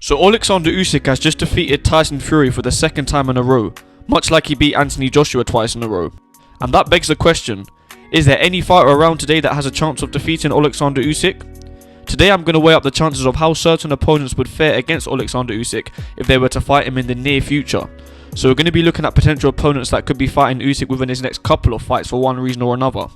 So Oleksandr Usyk has just defeated Tyson Fury for the second time in a row, much like he beat Anthony Joshua twice in a row. And that begs the question, is there any fighter around today that has a chance of defeating Oleksandr Usyk? Today I'm going to weigh up the chances of how certain opponents would fare against Oleksandr Usyk if they were to fight him in the near future. So we're going to be looking at potential opponents that could be fighting Usyk within his next couple of fights for one reason or another.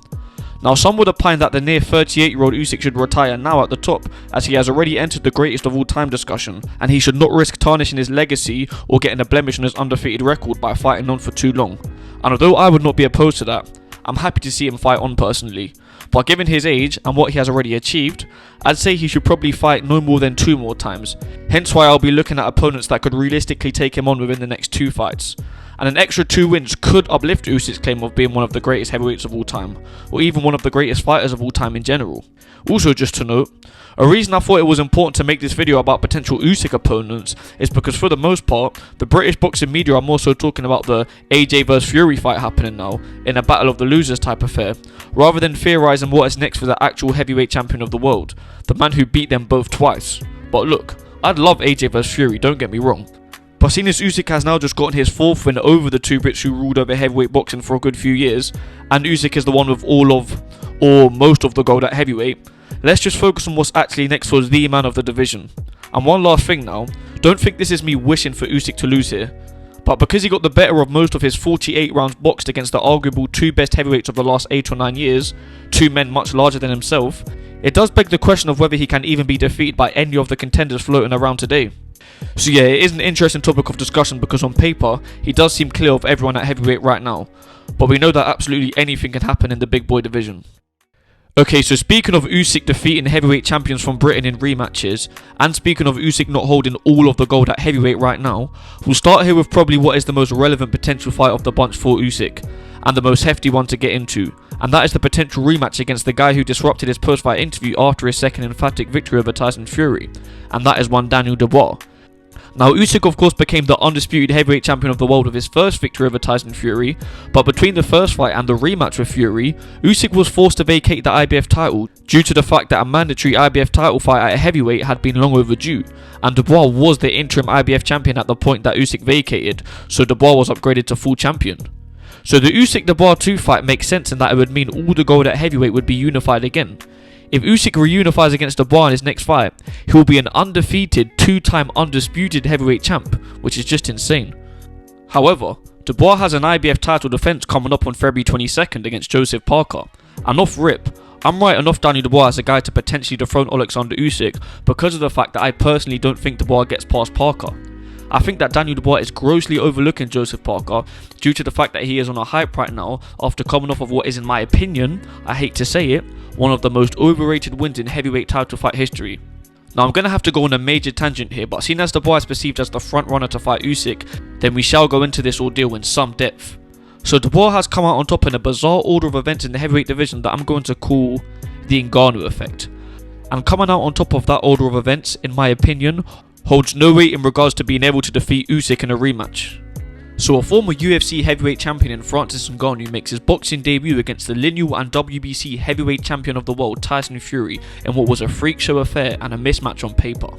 Now some would opine that the near 38-year-old Usyk should retire now at the top, as he has already entered the greatest of all time discussion, and he should not risk tarnishing his legacy or getting a blemish on his undefeated record by fighting on for too long. And although I would not be opposed to that, I'm happy to see him fight on personally. But given his age and what he has already achieved, I'd say he should probably fight no more than 2 more times, hence why I'll be looking at opponents that could realistically take him on within the next 2 fights. And an extra 2 wins could uplift Usyk's claim of being one of the greatest heavyweights of all time, or even one of the greatest fighters of all time in general. Also, just to note, a reason I thought it was important to make this video about potential Usyk opponents is because for the most part, the British boxing media are more so talking about the AJ vs Fury fight happening now, in a battle of the losers type affair, rather than theorising what is next for the actual heavyweight champion of the world, the man who beat them both twice. But look, I'd love AJ vs Fury, don't get me wrong. But seeing as Usyk has now just gotten his 4th win over the 2 Brits who ruled over heavyweight boxing for a good few years, and Usyk is the one with all of, or most of the gold at heavyweight, let's just focus on what's actually next for the man of the division. And one last thing now, don't think this is me wishing for Usyk to lose here, but because he got the better of most of his 48 rounds boxed against the arguable 2 best heavyweights of the last 8 or 9 years, 2 men much larger than himself, it does beg the question of whether he can even be defeated by any of the contenders floating around today. So yeah, it is an interesting topic of discussion because on paper, he does seem clear of everyone at heavyweight right now, but we know that absolutely anything can happen in the big boy division. Okay, so speaking of Usyk defeating heavyweight champions from Britain in rematches, and speaking of Usyk not holding all of the gold at heavyweight right now, we'll start here with probably what is the most relevant potential fight of the bunch for Usyk, and the most hefty one to get into, and that is the potential rematch against the guy who disrupted his post-fight interview after his second emphatic victory over Tyson Fury, and that is one Daniel Dubois. Now Usyk of course became the undisputed heavyweight champion of the world with his first victory over Tyson Fury, but between the first fight and the rematch with Fury, Usyk was forced to vacate the IBF title due to the fact that a mandatory IBF title fight at heavyweight had been long overdue, and Dubois was the interim IBF champion at the point that Usyk vacated, so Dubois was upgraded to full champion. So the Usyk-Dubois 2 fight makes sense in that it would mean all the gold at heavyweight would be unified again. If Usyk reunifies against Dubois in his next fight, he will be an undefeated 2-time undisputed heavyweight champ, which is just insane. However, Dubois has an IBF title defense coming up on February 22nd against Joseph Parker, and off rip, I'm writing off Daniel Dubois as a guy to potentially dethrone Oleksandr Usyk because of the fact that I personally don't think Dubois gets past Parker. I think that Daniel Dubois is grossly overlooking Joseph Parker due to the fact that he is on a hype right now after coming off of what is, in my opinion, I hate to say it, one of the most overrated wins in heavyweight title fight history. Now I'm going to have to go on a major tangent here, but seeing as Dubois is perceived as the front runner to fight Usyk, then we shall go into this ordeal in some depth. So Dubois has come out on top in a bizarre order of events in the heavyweight division that I'm going to call the Ngannou effect. And coming out on top of that order of events, in my opinion, holds no weight in regards to being able to defeat Usyk in a rematch. So a former UFC heavyweight champion in Francis Ngannou makes his boxing debut against the lineal and WBC heavyweight champion of the world Tyson Fury in what was a freak show affair and a mismatch on paper.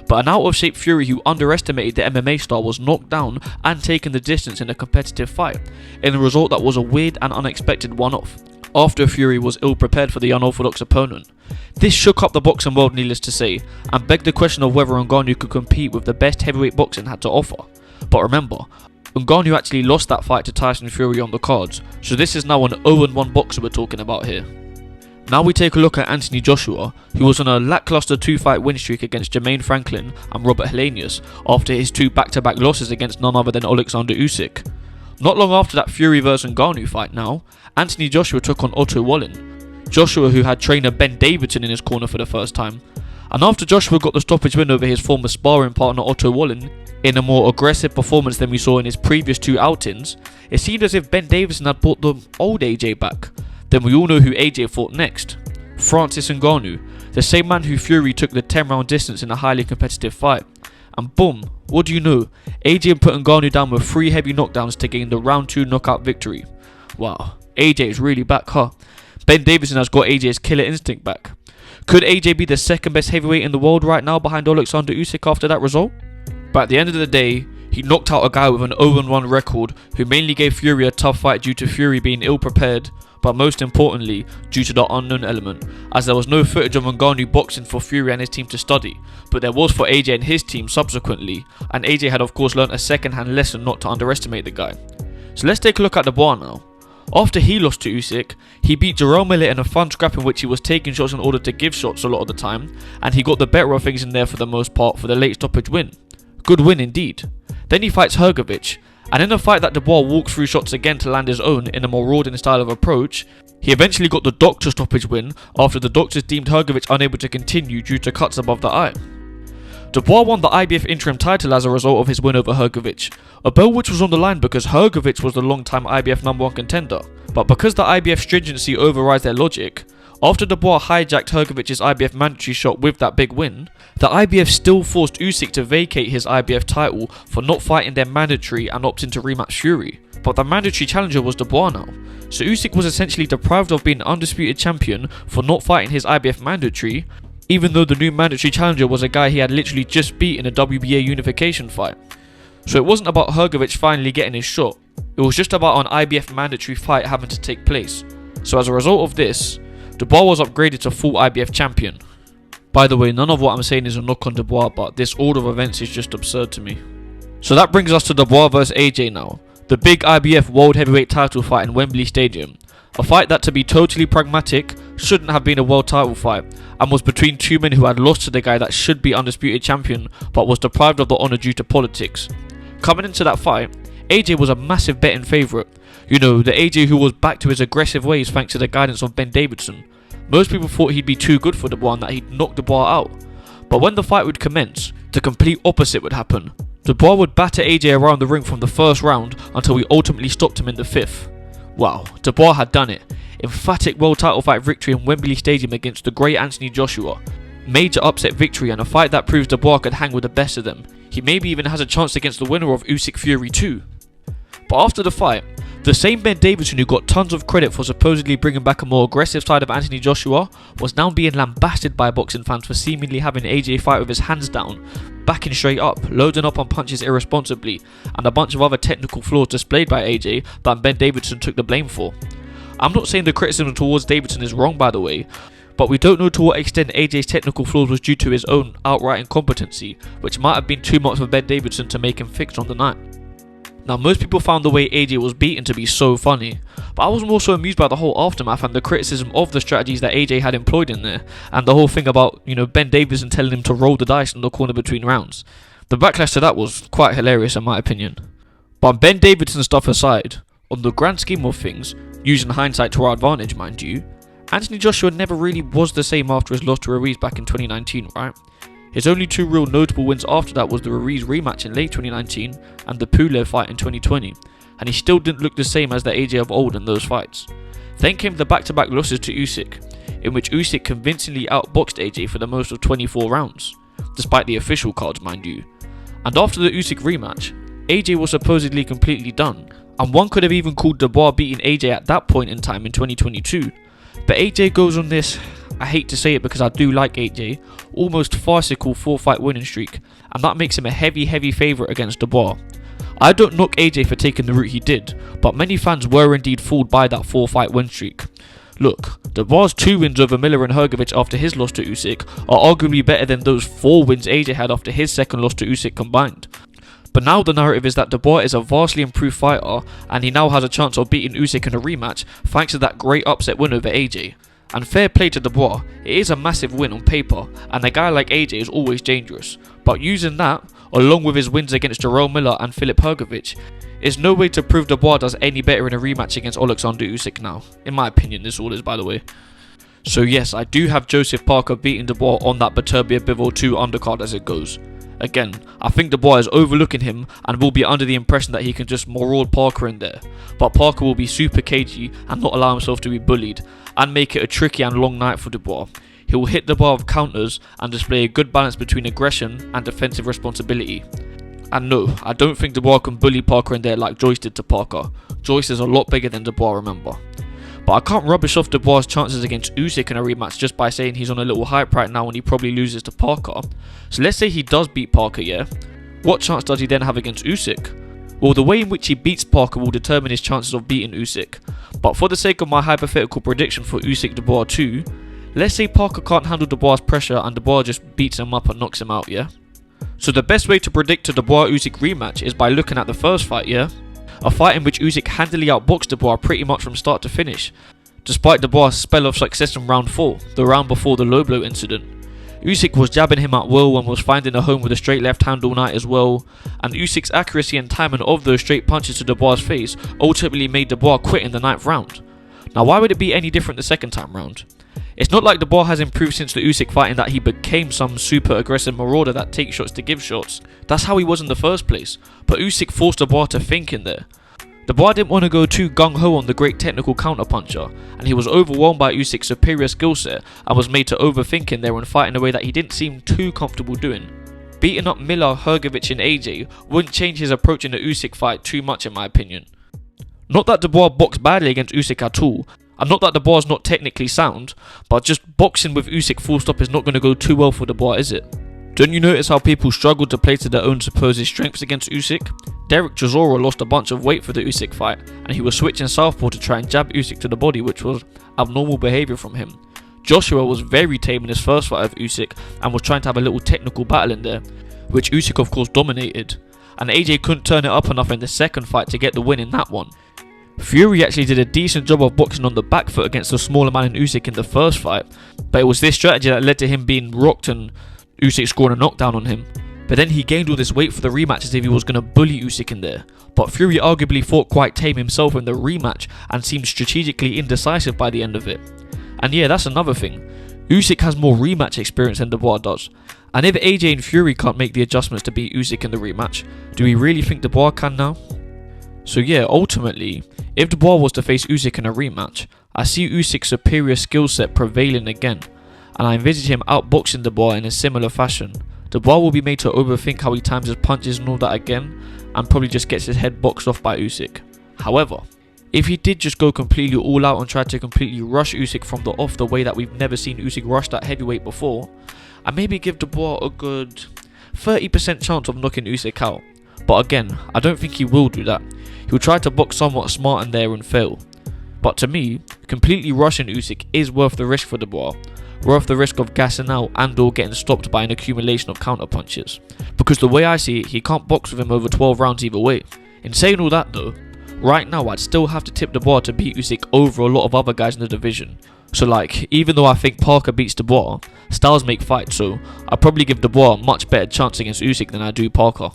But an out of shape Fury who underestimated the MMA star was knocked down and taken the distance in a competitive fight, in a result that was a weird and unexpected one-off, after Fury was ill prepared for the unorthodox opponent. This shook up the boxing world, needless to say, and begged the question of whether Ngannou could compete with the best heavyweight boxing had to offer. But remember, Ngannou actually lost that fight to Tyson Fury on the cards, so this is now an 0-1 boxer we're talking about here. Now we take a look at Anthony Joshua, who was on a lackluster 2-fight win streak against Jermaine Franklin and Robert Helenius after his 2 back-to-back losses against none other than Oleksandr Usyk. Not long after that Fury vs Ngannou fight now, Anthony Joshua took on Otto Wallin, Joshua who had trainer Ben Davidson in his corner for the first time, and after Joshua got the stoppage win over his former sparring partner Otto Wallin, in a more aggressive performance than we saw in his previous 2 outings, it seemed as if Ben Davidson had brought the old AJ back. Then we all know who AJ fought next. Francis Ngannou, the same man who Fury took the 10-round distance in a highly competitive fight. And boom, what do you know, AJ put Ngannou down with 3 heavy knockdowns to gain the round 2 knockout victory. Wow, AJ is really back, huh? Ben Davidson has got AJ's killer instinct back. Could AJ be the second best heavyweight in the world right now behind Oleksandr Usyk after that result? But at the end of the day, he knocked out a guy with an 0-1 record who mainly gave Fury a tough fight due to Fury being ill prepared, but most importantly due to the unknown element, as there was no footage of Ngannou boxing for Fury and his team to study, but there was for AJ and his team subsequently, and AJ had of course learnt a second-hand lesson not to underestimate the guy. So let's take a look at Dubois now. After he lost to Usyk, he beat Jarrell Miller in a fun scrap in which he was taking shots in order to give shots a lot of the time, and he got the better of things in there for the most part for the late stoppage win. Good win indeed. Then he fights Hrgovic, and in a fight that Dubois walks through shots again to land his own in a more marauding style of approach, he eventually got the doctor stoppage win after the doctors deemed Hrgovic unable to continue due to cuts above the eye. Dubois won the IBF interim title as a result of his win over Hrgovic, a belt which was on the line because Hrgovic was the long-time IBF #1 contender, but because the IBF stringency overrides their logic, after Dubois hijacked Hrgovic's IBF mandatory shot with that big win, the IBF still forced Usyk to vacate his IBF title for not fighting their mandatory and opting to rematch Fury. But the mandatory challenger was Dubois now, so Usyk was essentially deprived of being undisputed champion for not fighting his IBF mandatory, even though the new mandatory challenger was a guy he had literally just beat in a WBA unification fight. So it wasn't about Hrgovic finally getting his shot, it was just about an IBF mandatory fight having to take place. So as a result of this, Dubois was upgraded to full IBF champion. By the way, none of what I'm saying is a knock on Dubois, but this order of events is just absurd to me. So that brings us to Dubois vs AJ now, the big IBF World Heavyweight title fight in Wembley Stadium. A fight that, to be totally pragmatic, shouldn't have been a world title fight, and was between two men who had lost to the guy that should be undisputed champion, but was deprived of the honour due to politics. Coming into that fight, AJ was a massive betting favourite. You know, the AJ who was back to his aggressive ways thanks to the guidance of Ben Davidson. Most people thought he'd be too good for Dubois and that he'd knock Dubois out. But when the fight would commence, the complete opposite would happen. Dubois would batter AJ around the ring from the first round until he ultimately stopped him in the fifth. Wow, Dubois had done it. Emphatic world title fight victory in Wembley Stadium against the great Anthony Joshua. Major upset victory and a fight that proves Dubois could hang with the best of them. He maybe even has a chance against the winner of Usyk Fury too. But after the fight, the same Ben Davidson who got tons of credit for supposedly bringing back a more aggressive side of Anthony Joshua was now being lambasted by boxing fans for seemingly having AJ fight with his hands down, backing straight up, loading up on punches irresponsibly, and a bunch of other technical flaws displayed by AJ that Ben Davidson took the blame for. I'm not saying the criticism towards Davidson is wrong, by the way, but we don't know to what extent AJ's technical flaws was due to his own outright incompetency, which might have been too much for Ben Davidson to make him fixed on the night. Now, most people found the way AJ was beaten to be so funny, but I was more so amused by the whole aftermath and the criticism of the strategies that AJ had employed in there, and the whole thing about, Ben Davidson telling him to roll the dice in the corner between rounds. The backlash to that was quite hilarious in my opinion. But Ben Davidson stuff aside, on the grand scheme of things, using hindsight to our advantage mind you, Anthony Joshua never really was the same after his loss to Ruiz back in 2019, right? His only two real notable wins after that was the Ruiz rematch in late 2019 and the Pulev fight in 2020, and he still didn't look the same as the AJ of old in those fights. Then came the back-to-back losses to Usyk, in which Usyk convincingly outboxed AJ for the most of 24 rounds, despite the official cards mind you. And after the Usyk rematch, AJ was supposedly completely done, and one could have even called Dubois beating AJ at that point in time in 2022. But AJ goes on this, I hate to say it because I do like AJ, almost farcical 4-fight winning streak, and that makes him a heavy favourite against Dubois. I don't knock AJ for taking the route he did, but many fans were indeed fooled by that 4-fight win streak. Look, Dubois' 2 wins over Miller and Hrgovic after his loss to Usyk are arguably better than those 4 wins AJ had after his second loss to Usyk combined. But now the narrative is that Dubois is a vastly improved fighter and he now has a chance of beating Usyk in a rematch thanks to that great upset win over AJ. And fair play to Dubois, it is a massive win on paper and a guy like AJ is always dangerous, but using that, along with his wins against Jarrell Miller and Filip Hrgovic, is no way to prove Dubois does any better in a rematch against Oleksandr Usyk now. In my opinion, this all is, by the way. So yes, I do have Joseph Parker beating Dubois on that Beterbiev Bivol 2 undercard as it goes. Again, I think Dubois is overlooking him and will be under the impression that he can just maraud Parker in there, but Parker will be super cagey and not allow himself to be bullied, and make it a tricky and long night for Dubois. He will hit Dubois with counters and display a good balance between aggression and defensive responsibility. And no, I don't think Dubois can bully Parker in there like Joyce did to Parker. Joyce is a lot bigger than Dubois, remember. But But I can't rubbish off Dubois' chances against Usyk in a rematch just by saying he's on a little hype right now and he probably loses to Parker. So let's say he does beat Parker, yeah? What chance does he then have against Usyk? Well, the way in which he beats Parker will determine his chances of beating Usyk. But for the sake of my hypothetical prediction for Usyk Dubois 2, let's say Parker can't handle Dubois' pressure and Dubois just beats him up and knocks him out, yeah? So the best way to predict a Dubois-Usyk rematch is by looking at the first fight, yeah? A fight in which Usyk handily outboxed Dubois pretty much from start to finish, despite Dubois' spell of success in round 4, the round before the low blow incident. Usyk was jabbing him at will and was finding a home with a straight left hand all night as well, and Usyk's accuracy and timing of those straight punches to Dubois' face ultimately made Dubois quit in the 9th round. Now why would it be any different the second time round? It's not like Dubois has improved since the Usyk fight in that he became some super aggressive marauder that takes shots to give shots. That's how he was in the first place, but Usyk forced Dubois to think in there. Dubois didn't want to go too gung-ho on the great technical counterpuncher, and he was overwhelmed by Usyk's superior skill set and was made to overthink in there and fight in a way that he didn't seem too comfortable doing. Beating up Miller, Hrgovic and AJ wouldn't change his approach in the Usyk fight too much in my opinion. Not that Dubois boxed badly against Usyk at all, and not that Dubois is not technically sound, but just boxing with Usyk full stop is not going to go too well for Dubois, is it? Don't you notice how people struggled to play to their own supposed strengths against Usyk? Derek Chisora lost a bunch of weight for the Usyk fight, and he was switching southpaw to try and jab Usyk to the body, which was abnormal behaviour from him. Joshua was very tame in his first fight of Usyk and was trying to have a little technical battle in there, which Usyk of course dominated, and AJ couldn't turn it up enough in the second fight to get the win in that one. Fury actually did a decent job of boxing on the back foot against the smaller man in Usyk in the first fight, but it was this strategy that led to him being rocked and Usyk scoring a knockdown on him. But then he gained all this weight for the rematch as if he was going to bully Usyk in there. But Fury arguably fought quite tame himself in the rematch and seemed strategically indecisive by the end of it. And yeah, that's another thing. Usyk has more rematch experience than Dubois does. And if AJ and Fury can't make the adjustments to beat Usyk in the rematch, do we really think Dubois can now? So yeah, ultimately, if Dubois was to face Usyk in a rematch, I see Usyk's superior skill set prevailing again, and I envisage him outboxing Dubois in a similar fashion. Dubois will be made to overthink how he times his punches and all that again, and probably just gets his head boxed off by Usyk. However, if he did just go completely all out and try to completely rush Usyk from the off the way that we've never seen Usyk rush that heavyweight before, I maybe give Dubois a good 30% chance of knocking Usyk out. But again, I don't think he will do that. He'll try to box somewhat smart in there and fail. But to me, completely rushing Usyk is worth the risk for Dubois, worth the risk of gassing out and or getting stopped by an accumulation of counter punches. Because the way I see it, he can't box with him over 12 rounds either way. In saying all that though, right now I'd still have to tip Dubois to beat Usyk over a lot of other guys in the division. So like, even though I think Parker beats Dubois, styles make fights, so I'd probably give Dubois a much better chance against Usyk than I do Parker.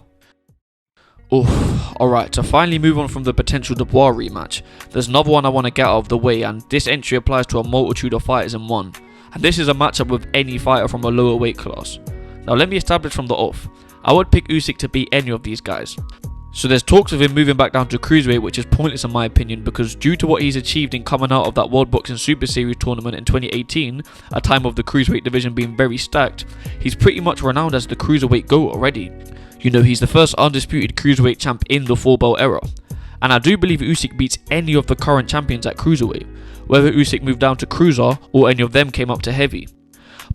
Alright, to finally move on from the potential Dubois rematch, there's another one I want to get out of the way, and this entry applies to a multitude of fighters in one. And this is a matchup with any fighter from a lower weight class. Now let me establish from the off, I would pick Usyk to beat any of these guys. So there's talks of him moving back down to cruiserweight, which is pointless in my opinion, because due to what he's achieved in coming out of that World Boxing Super Series tournament in 2018, a time of the cruiserweight division being very stacked, he's pretty much renowned as the cruiserweight GOAT already. You know, he's the first undisputed cruiserweight champ in the 4-belt era. And I do believe Usyk beats any of the current champions at cruiserweight, whether Usyk moved down to cruiser or any of them came up to heavy.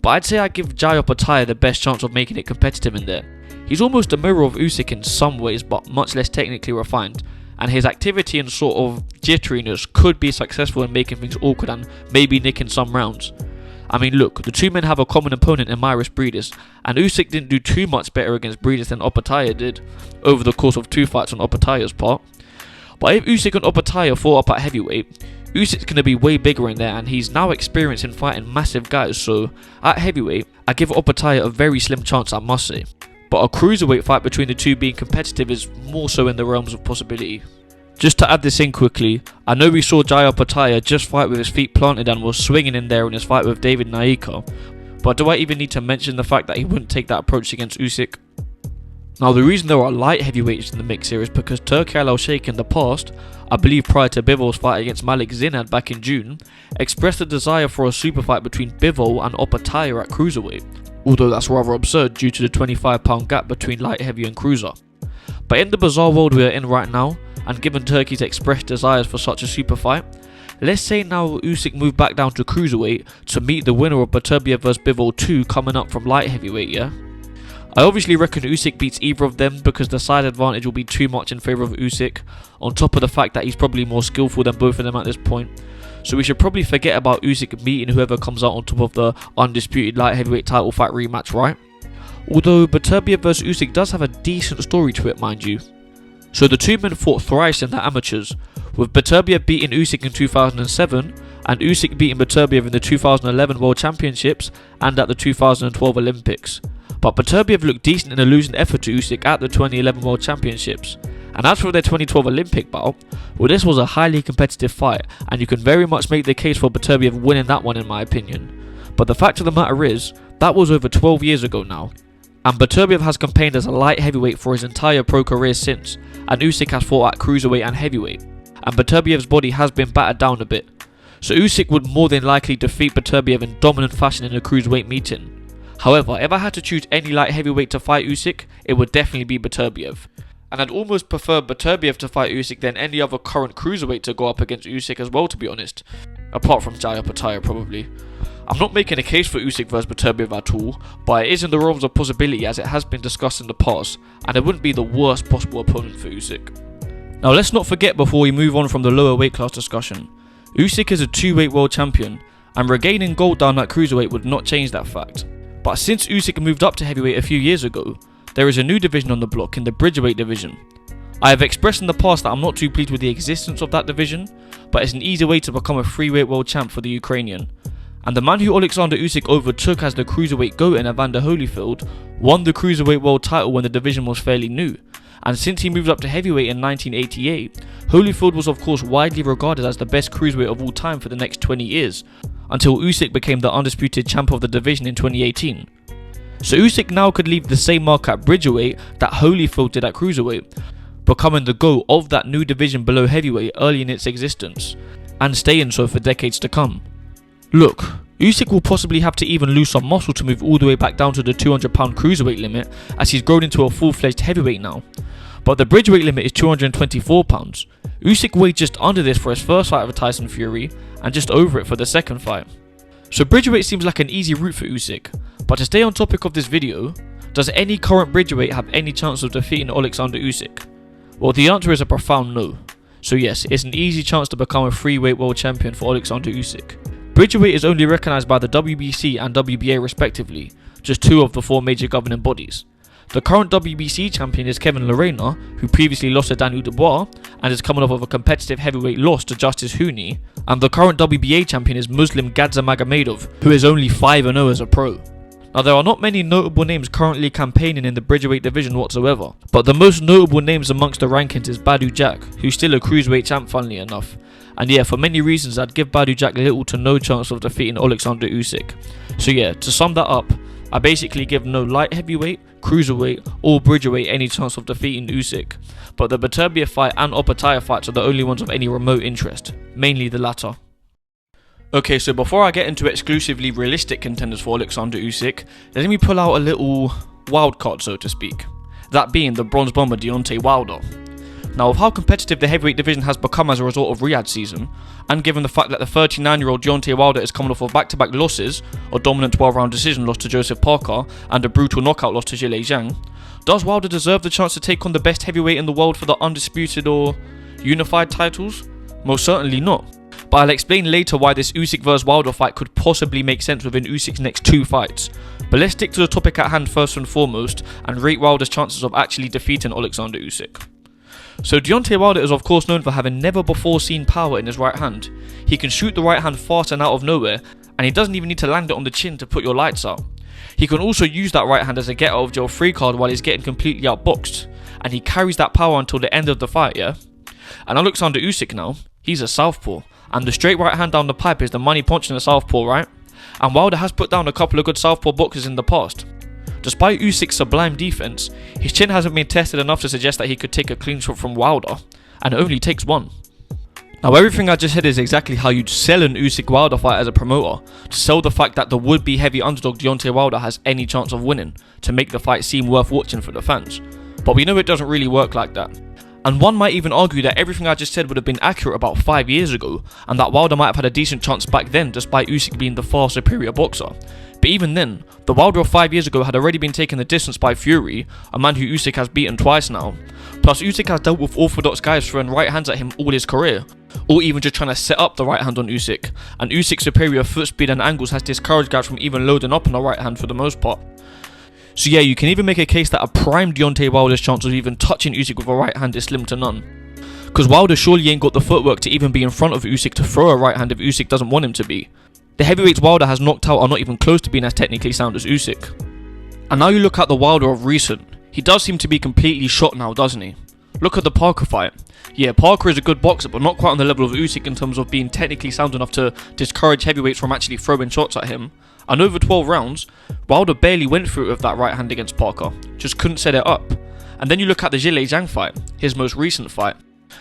But I'd say I give Jai Opetaia the best chance of making it competitive in there. He's almost a mirror of Usyk in some ways, but much less technically refined, and his activity and sort of jitteriness could be successful in making things awkward and maybe nicking some rounds. I mean look, the two men have a common opponent in Mairis Briedis, and Usyk didn't do too much better against Briedis than Opetaia did, over the course of 2 fights on Opetaia's part. But if Usyk and Opetaia fought up at heavyweight, Usyk's going to be way bigger in there, and he's now experienced in fighting massive guys, so at heavyweight, I give Opetaia a very slim chance, I must say. But a cruiserweight fight between the two being competitive is more so in the realms of possibility. Just to add this in quickly, I know we saw Jai Opetaia just fight with his feet planted and was swinging in there in his fight with David Naika, but do I even need to mention the fact that he wouldn't take that approach against Usyk? Now the reason there are light heavyweights in the mix here is because Turki Al-Sheikh in the past, I believe prior to Bivol's fight against Malik Zinad back in June, expressed a desire for a super fight between Bivol and Opetaia at cruiserweight, although that's rather absurd due to the 25-pound gap between light heavy and cruiser. But in the bizarre world we are in right now, and given Turki's expressed desires for such a super fight, Let's say now Usyk moved back down to cruiserweight to meet the winner of Beterbiev vs Bivol 2 coming up from light heavyweight, yeah? I obviously reckon Usyk beats either of them because the size advantage will be too much in favour of Usyk, on top of the fact that he's probably more skillful than both of them at this point. So we should probably forget about Usyk meeting whoever comes out on top of the undisputed light heavyweight title fight rematch, right? Although Beterbiev vs Usyk does have a decent story to it, mind you. So the two men fought thrice in the amateurs, with Beterbiev beating Usyk in 2007 and Usyk beating Beterbiev in the 2011 World Championships and at the 2012 Olympics. But Beterbiev looked decent in a losing effort to Usyk at the 2011 World Championships. And as for their 2012 Olympic bout, well, this was a highly competitive fight and you can very much make the case for Beterbiev winning that one in my opinion. But the fact of the matter is, that was over 12 years ago now. And Beterbiev has campaigned as a light heavyweight for his entire pro career since, and Usyk has fought at cruiserweight and heavyweight. And Beterbiev's body has been battered down a bit. So Usyk would more than likely defeat Beterbiev in dominant fashion in a cruiserweight meeting. However, if I had to choose any light heavyweight to fight Usyk, it would definitely be Beterbiev. And I'd almost prefer Beterbiev to fight Usyk than any other current cruiserweight to go up against Usyk as well, to be honest. Apart from Jaya Pataya, probably. I'm not making a case for Usyk vs Beterbiev at all, but it is in the realms of possibility as it has been discussed in the past, and it wouldn't be the worst possible opponent for Usyk. Now let's not forget before we move on from the lower weight class discussion, Usyk is a 2-weight world champion, and regaining gold down at cruiserweight would not change that fact. But since Usyk moved up to heavyweight a few years ago, there is a new division on the block in the bridgerweight division. I have expressed in the past that I'm not too pleased with the existence of that division, but it's an easy way to become a 3-weight world champ for the Ukrainian. And the man who Oleksandr Usyk overtook as the cruiserweight GOAT in Evander Holyfield won the cruiserweight world title when the division was fairly new. And since he moved up to heavyweight in 1988, Holyfield was of course widely regarded as the best cruiserweight of all time for the next 20 years, until Usyk became the undisputed champ of the division in 2018. So Usyk now could leave the same mark at bridgerweight that Holyfield did at cruiserweight, becoming the GOAT of that new division below heavyweight early in its existence, and staying so for decades to come. Look, Usyk will possibly have to even lose some muscle to move all the way back down to the 200-pound cruiserweight limit, as he's grown into a full-fledged heavyweight now. But the bridgerweight limit is 224 pounds. Usyk weighed just under this for his first fight with Tyson Fury, and just over it for the second fight. So bridgerweight seems like an easy route for Usyk, but to stay on topic of this video, does any current bridgerweight have any chance of defeating Oleksandr Usyk? Well, the answer is a profound no. So yes, it's an easy chance to become a 3-weight world champion for Oleksandr Usyk. Bridgerweight is only recognised by the WBC and WBA respectively, just 2 of the 4 major governing bodies. The current WBC champion is Kevin Lerena, who previously lost to Daniel Dubois and is coming off of a competitive heavyweight loss to Justice Hughie, and the current WBA champion is Muslim Gadza Magomedov, who is only 5-0 as a pro. Now there are not many notable names currently campaigning in the bridgerweight division whatsoever, but the most notable names amongst the rankings is Badou Jack, who's still a cruiserweight champ funnily enough. And yeah, for many reasons I'd give Badou Jack little to no chance of defeating Oleksandr Usyk. So yeah, to sum that up, I basically give no light heavyweight, cruiserweight or bridgerweight any chance of defeating Usyk, but the Beterbiev fight and Opataya fights are the only ones of any remote interest, mainly the latter. Okay, so before I get into exclusively realistic contenders for Oleksandr Usyk, let me pull out a little wild card, so to speak. That being the bronze bomber Deontay Wilder. Now, with how competitive the heavyweight division has become as a result of Riyadh season, and given the fact that the 39-year-old Deontay Wilder is coming off of back-to-back losses, a dominant 12-round decision loss to Joseph Parker and a brutal knockout loss to Zhilei Zhang, does Wilder deserve the chance to take on the best heavyweight in the world for the undisputed or unified titles? Most certainly not. But I'll explain later why this Usyk vs Wilder fight could possibly make sense within Usyk's next 2 fights. But let's stick to the topic at hand first and foremost, and rate Wilder's chances of actually defeating Oleksandr Usyk. So Deontay Wilder is of course known for having never before seen power in his right hand. He can shoot the right hand fast and out of nowhere, and he doesn't even need to land it on the chin to put your lights out. He can also use that right hand as a get out of jail free card while he's getting completely outboxed, and he carries that power until the end of the fight, yeah? And Oleksandr Usyk now, he's a southpaw, and the straight right hand down the pipe is the money punch in a southpaw, right? And Wilder has put down a couple of good southpaw boxers in the past. Despite Usyk's sublime defense, his chin hasn't been tested enough to suggest that he could take a clean shot from Wilder, and it only takes one. Now everything I just said is exactly how you'd sell an Usyk-Wilder fight as a promoter, to sell the fact that the would-be heavy underdog Deontay Wilder has any chance of winning, to make the fight seem worth watching for the fans. But we know it doesn't really work like that. And one might even argue that everything I just said would have been accurate about 5 years ago, and that Wilder might have had a decent chance back then despite Usyk being the far superior boxer. But even then, the Wilder of 5 years ago had already been taken the distance by Fury, a man who Usyk has beaten twice now. Plus Usyk has dealt with orthodox guys throwing right hands at him all his career, or even just trying to set up the right hand on Usyk, and Usyk's superior foot speed and angles has discouraged guys from even loading up on the right hand for the most part. So yeah, you can even make a case that a prime Deontay Wilder's chance of even touching Usyk with a right hand is slim to none. Because Wilder surely ain't got the footwork to even be in front of Usyk to throw a right hand if Usyk doesn't want him to be. The heavyweights Wilder has knocked out are not even close to being as technically sound as Usyk. And now you look at the Wilder of recent, he does seem to be completely shot now, doesn't he? Look at the Parker fight. Yeah, Parker is a good boxer, but not quite on the level of Usyk in terms of being technically sound enough to discourage heavyweights from actually throwing shots at him. And over 12 rounds, Wilder barely went through it with that right hand against Parker, just couldn't set it up. And then you look at the Zhang fight, his most recent fight.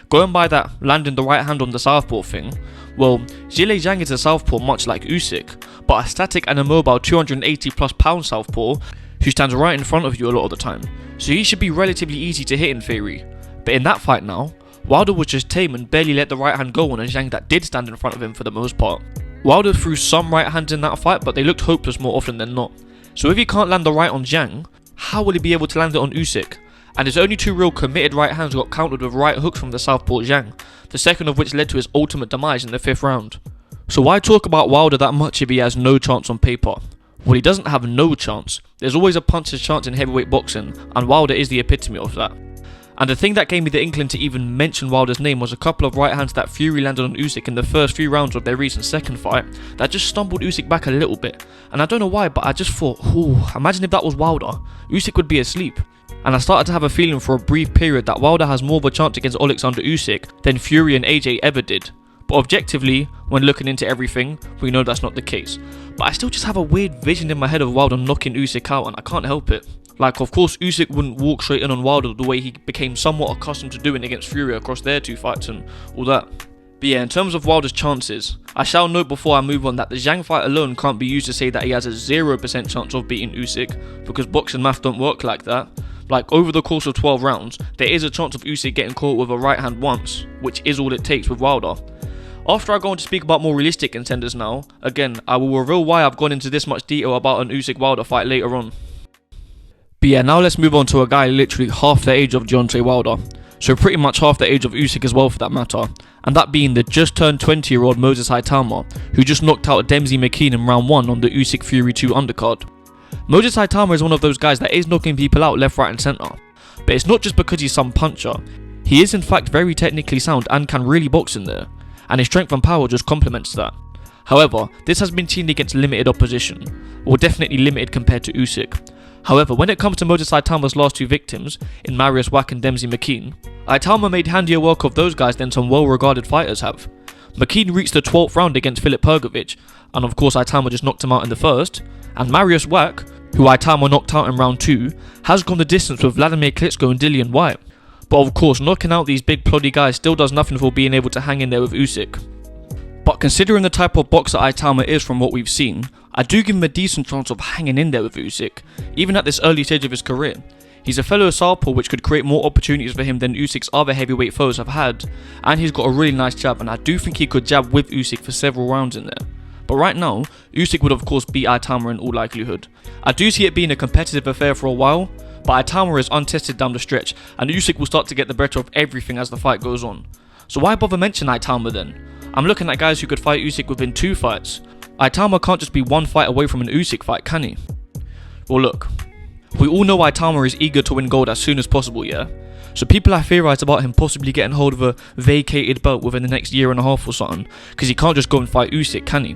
Going by that landing the right hand on the southpaw thing, well, Zhang is a southpaw much like Usyk, but a static and immobile 280 plus pound southpaw who stands right in front of you a lot of the time, so he should be relatively easy to hit in theory. But in that fight now, Wilder was just tame and barely let the right hand go on a Zhang that did stand in front of him for the most part. Wilder threw some right hands in that fight, but they looked hopeless more often than not. So if he can't land the right on Zhang, how will he be able to land it on Usyk? And his only two real committed right hands got countered with right hooks from the southpaw Zhang, the second of which led to his ultimate demise in the 5th round. So why talk about Wilder that much if he has no chance on paper? Well, he doesn't have no chance. There's always a puncher's chance in heavyweight boxing, and Wilder is the epitome of that. And the thing that gave me the inkling to even mention Wilder's name was a couple of right hands that Fury landed on Usyk in the first few rounds of their recent second fight that just stumbled Usyk back a little bit. And I don't know why, but I just thought, imagine if that was Wilder. Usyk would be asleep. And I started to have a feeling for a brief period that Wilder has more of a chance against Oleksandr Usyk than Fury and AJ ever did. But objectively, when looking into everything, we know that's not the case. But I still just have a weird vision in my head of Wilder knocking Usyk out, and I can't help it. Like, of course, Usyk wouldn't walk straight in on Wilder the way he became somewhat accustomed to doing against Fury across their 2 fights and all that. But yeah, in terms of Wilder's chances, I shall note before I move on that the Zhang fight alone can't be used to say that he has a 0% chance of beating Usyk, because boxing math don't work like that. Like, over the course of 12 rounds, there is a chance of Usyk getting caught with a right hand once, which is all it takes with Wilder. After I go on to speak about more realistic contenders now, again, I will reveal why I've gone into this much detail about an Usyk-Wilder fight later on. But yeah, now let's move on to a guy literally half the age of Deontay Wilder, so pretty much half the age of Usyk as well for that matter, and that being the just turned 20-year-old Moses Itauma, who just knocked out Demsey McKean in round 1 on the Usyk Fury 2 undercard. Moses Itauma is one of those guys that is knocking people out left, right and centre, but it's not just because he's some puncher. He is in fact very technically sound and can really box in there, and his strength and power just complements that. However, this has been seen against limited opposition, or definitely limited compared to Usyk. However, when it comes to Moses Itauma's last 2 victims, in Marius Wack and Demsey McKean, Itauma made handier work of those guys than some well-regarded fighters have. McKean reached the 12th round against Filip Pergovic, and of course Itauma just knocked him out in the first, and Marius Wack, who Itauma knocked out in round 2, has gone the distance with Vladimir Klitschko and Dillian Whyte. But of course, knocking out these big ploddy guys still does nothing for being able to hang in there with Usyk. But considering the type of boxer Itauma is from what we've seen, I do give him a decent chance of hanging in there with Usyk, even at this early stage of his career. He's a fellow southpaw which could create more opportunities for him than Usyk's other heavyweight foes have had, and he's got a really nice jab, and I do think he could jab with Usyk for several rounds in there. But right now, Usyk would of course beat Itauma in all likelihood. I do see it being a competitive affair for a while, but Itauma is untested down the stretch, and Usyk will start to get the better of everything as the fight goes on. So why bother mentioning Itauma then? I'm looking at guys who could fight Usyk within 2 fights. Itauma can't just be 1 fight away from an Usyk fight, can he? Well look, we all know Itauma is eager to win gold as soon as possible, yeah? So people have theorised about him possibly getting hold of a vacated belt within the next year and a half or something, because he can't just go and fight Usyk, can he?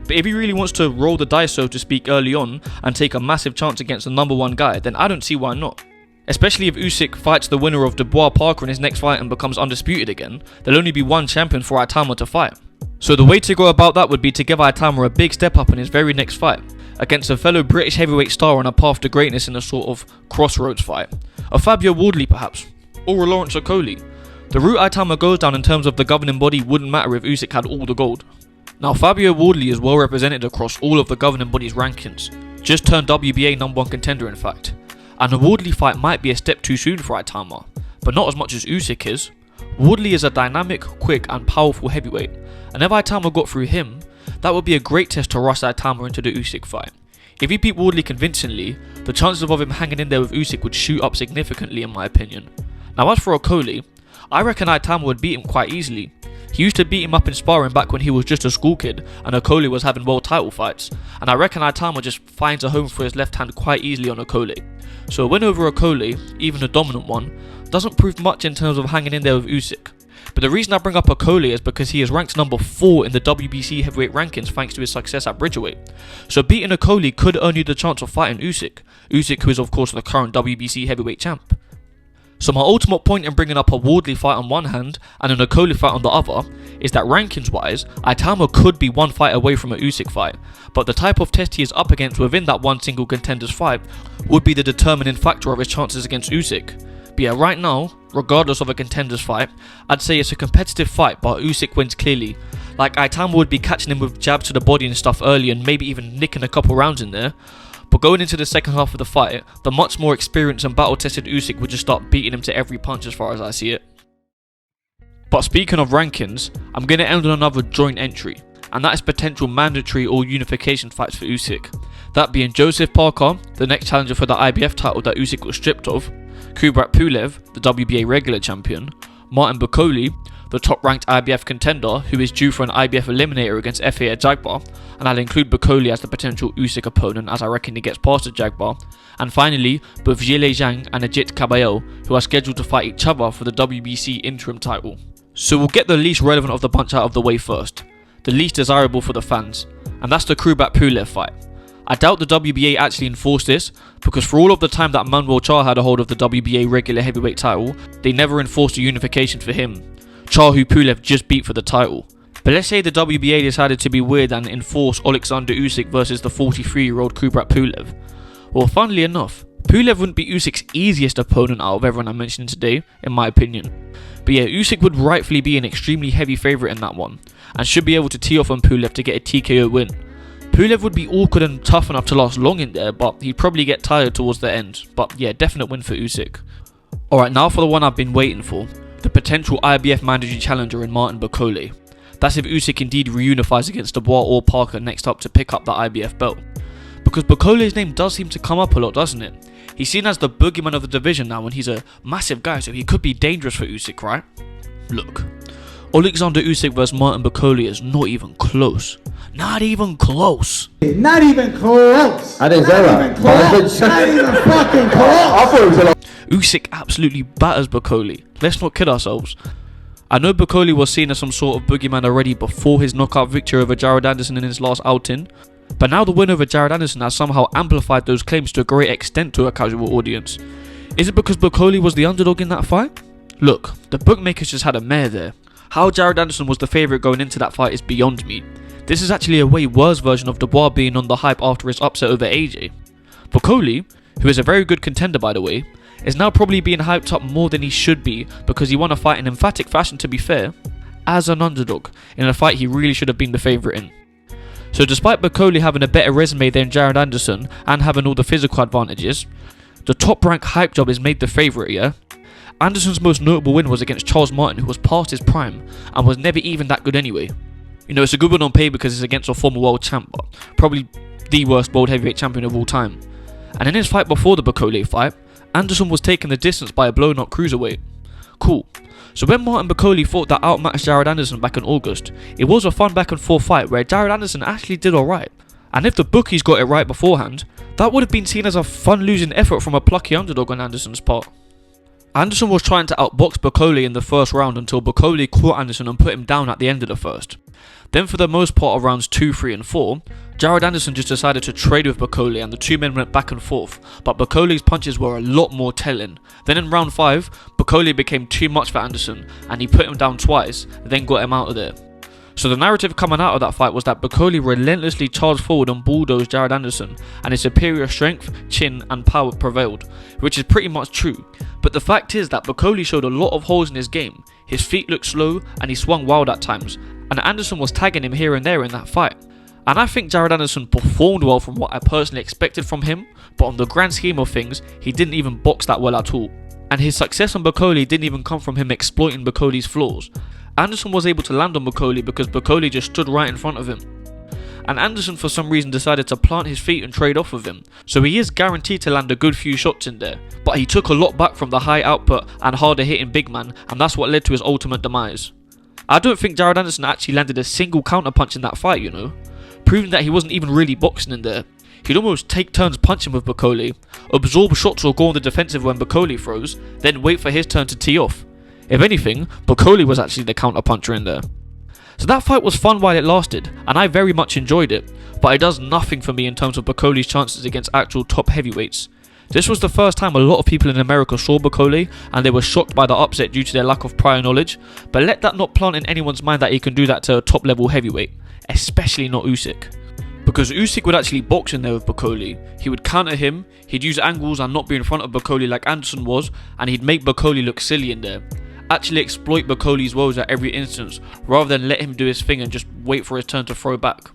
But if he really wants to roll the dice, so to speak, early on and take a massive chance against the number 1 guy, then I don't see why not. Especially if Usyk fights the winner of Dubois Parker in his next fight and becomes undisputed again, there'll only be 1 champion for Itauma to fight. So the way to go about that would be to give Itauma a big step up in his very next fight, against a fellow British heavyweight star on a path to greatness in a sort of crossroads fight. A Fabio Wardley perhaps, or a Lawrence Okoli. The route Itauma goes down in terms of the governing body wouldn't matter if Usyk had all the gold. Now Fabio Wardley is well represented across all of the governing body's rankings, just turned WBA #1 contender in fact. And a Wardley fight might be a step too soon for Itauma, but not as much as Usyk is. Woodley is a dynamic, quick and powerful heavyweight, and if Itauma got through him, that would be a great test to rush Itauma into the Usyk fight. If he beat Woodley convincingly, the chances of him hanging in there with Usyk would shoot up significantly in my opinion. Now as for Okolie, I reckon Itauma would beat him quite easily. He used to beat him up in sparring back when he was just a school kid and Okolie was having world title fights, and I reckon Itauma just finds a home for his left hand quite easily on Okolie. So a win over Okolie, even a dominant one, doesn't prove much in terms of hanging in there with Usyk. But the reason I bring up Okolie is because he is ranked number 4 in the WBC heavyweight rankings thanks to his success at Bridgerweight. So beating Okolie could earn you the chance of fighting Usyk. Usyk, who is of course the current WBC heavyweight champ. So my ultimate point in bringing up a Woodley fight on one hand and an Okolie fight on the other is that rankings wise, Itauma could be one fight away from a Usyk fight, but the type of test he is up against within that one single contender's fight would be the determining factor of his chances against Usyk. But yeah, right now, regardless of a contender's fight, I'd say it's a competitive fight, but Usyk wins clearly. Like Itauma would be catching him with jabs to the body and stuff early and maybe even nicking a couple rounds in there. But going into the second half of the fight, the much more experienced and battle-tested Usyk would just start beating him to every punch as far as I see it. But speaking of rankings, I'm going to end on another joint entry, and that is potential mandatory or unification fights for Usyk. That being Joseph Parker, the next challenger for the IBF title that Usyk was stripped of, Kubrat Pulev, the WBA regular champion, Martin Bakole, the top-ranked IBF contender who is due for an IBF eliminator against FA at Jagbar, and I'll include Bakole as the potential Usyk opponent as I reckon he gets past the Jagbar, and finally both Zhile Zhang and Ajit Caballero who are scheduled to fight each other for the WBC interim title. So we'll get the least relevant of the bunch out of the way first, the least desirable for the fans, and that's the Kubrat Pulev fight. I doubt the WBA actually enforced this, because for all of the time that Manuel Charr had a hold of the WBA regular heavyweight title, they never enforced a unification for him. Charr, who Pulev just beat for the title. But let's say the WBA decided to be weird and enforce Oleksandr Usyk versus the 43-year-old Kubrat Pulev. Well, funnily enough, Pulev wouldn't be Usyk's easiest opponent out of everyone I'm mentioning today, in my opinion. But yeah, Usyk would rightfully be an extremely heavy favourite in that one, and should be able to tee off on Pulev to get a TKO win. Pulev would be awkward and tough enough to last long in there, but he'd probably get tired towards the end. But yeah, definite win for Usyk. Alright, now for the one I've been waiting for, the potential IBF mandatory challenger in Martin Bakole. That's if Usyk indeed reunifies against Dubois or Parker next up to pick up the IBF belt. Because Bakole's name does seem to come up a lot, doesn't it? He's seen as the boogeyman of the division now and he's a massive guy, so he could be dangerous for Usyk, right? Look, Oleksandr Usyk vs Martin Bakole is not even close. Not even close. Not even close. I didn't say that. Not even fucking close. Usyk absolutely batters Bakole. Let's not kid ourselves. I know Bakole was seen as some sort of boogeyman already before his knockout victory over Jared Anderson in his last outing, but now the win over Jared Anderson has somehow amplified those claims to a great extent to a casual audience. Is it because Bakole was the underdog in that fight? Look, the bookmakers just had a mare there. How Jared Anderson was the favourite going into that fight is beyond me. This is actually a way worse version of Dubois being on the hype after his upset over AJ. Bakole, who is a very good contender by the way, is now probably being hyped up more than he should be because he won a fight in emphatic fashion, to be fair, as an underdog in a fight he really should have been the favourite in. So despite Bakole having a better resume than Jared Anderson and having all the physical advantages, the top rank hype job is made the favourite, yeah? Anderson's most notable win was against Charles Martin, who was past his prime and was never even that good anyway. You know, it's a good one on paper because it's against a former world champ, but probably the worst world heavyweight champion of all time. And in his fight before the Bakole fight, Anderson was taking the distance by a blown-up cruiserweight. Cool. So when Martin Bakole fought that outmatched Jared Anderson back in August, it was a fun back and forth fight where Jared Anderson actually did alright. And if the bookies got it right beforehand, that would have been seen as a fun losing effort from a plucky underdog on Anderson's part. Anderson was trying to outbox Bakole in the first round until Bakole caught Anderson and put him down at the end of the first. Then for the most part of rounds 2, 3 and 4, Jared Anderson just decided to trade with Bakole and the two men went back and forth, but Bakole's punches were a lot more telling. Then in round 5, Bakole became too much for Anderson and he put him down twice, then got him out of there. So the narrative coming out of that fight was that Bakole relentlessly charged forward and bulldozed Jared Anderson and his superior strength, chin and power prevailed, which is pretty much true. But the fact is that Bakole showed a lot of holes in his game. His feet looked slow and he swung wild at times, and Anderson was tagging him here and there in that fight. And I think Jared Anderson performed well from what I personally expected from him, but on the grand scheme of things, he didn't even box that well at all. And his success on Bakole didn't even come from him exploiting Bakole's flaws. Anderson was able to land on Bakole because Bakole just stood right in front of him. And Anderson for some reason decided to plant his feet and trade off with him, so he is guaranteed to land a good few shots in there. But he took a lot back from the high output and harder hitting big man, and that's what led to his ultimate demise. I don't think Jared Anderson actually landed a single counter punch in that fight, you know, proving that he wasn't even really boxing in there. He'd almost take turns punching with Bakole, absorb shots or go on the defensive when Bakole throws, then wait for his turn to tee off. If anything, Bakole was actually the counter puncher in there. So that fight was fun while it lasted, and I very much enjoyed it, but it does nothing for me in terms of Bakole's chances against actual top heavyweights. This was the first time a lot of people in America saw Bakole, and they were shocked by the upset due to their lack of prior knowledge, but let that not plant in anyone's mind that he can do that to a top level heavyweight, especially not Usyk. Because Usyk would actually box in there with Bakole, he would counter him, he'd use angles and not be in front of Bakole like Anderson was, and he'd make Bakole look silly in there. Actually exploit Bakole's woes at every instance, rather than let him do his thing and just wait for his turn to throw back.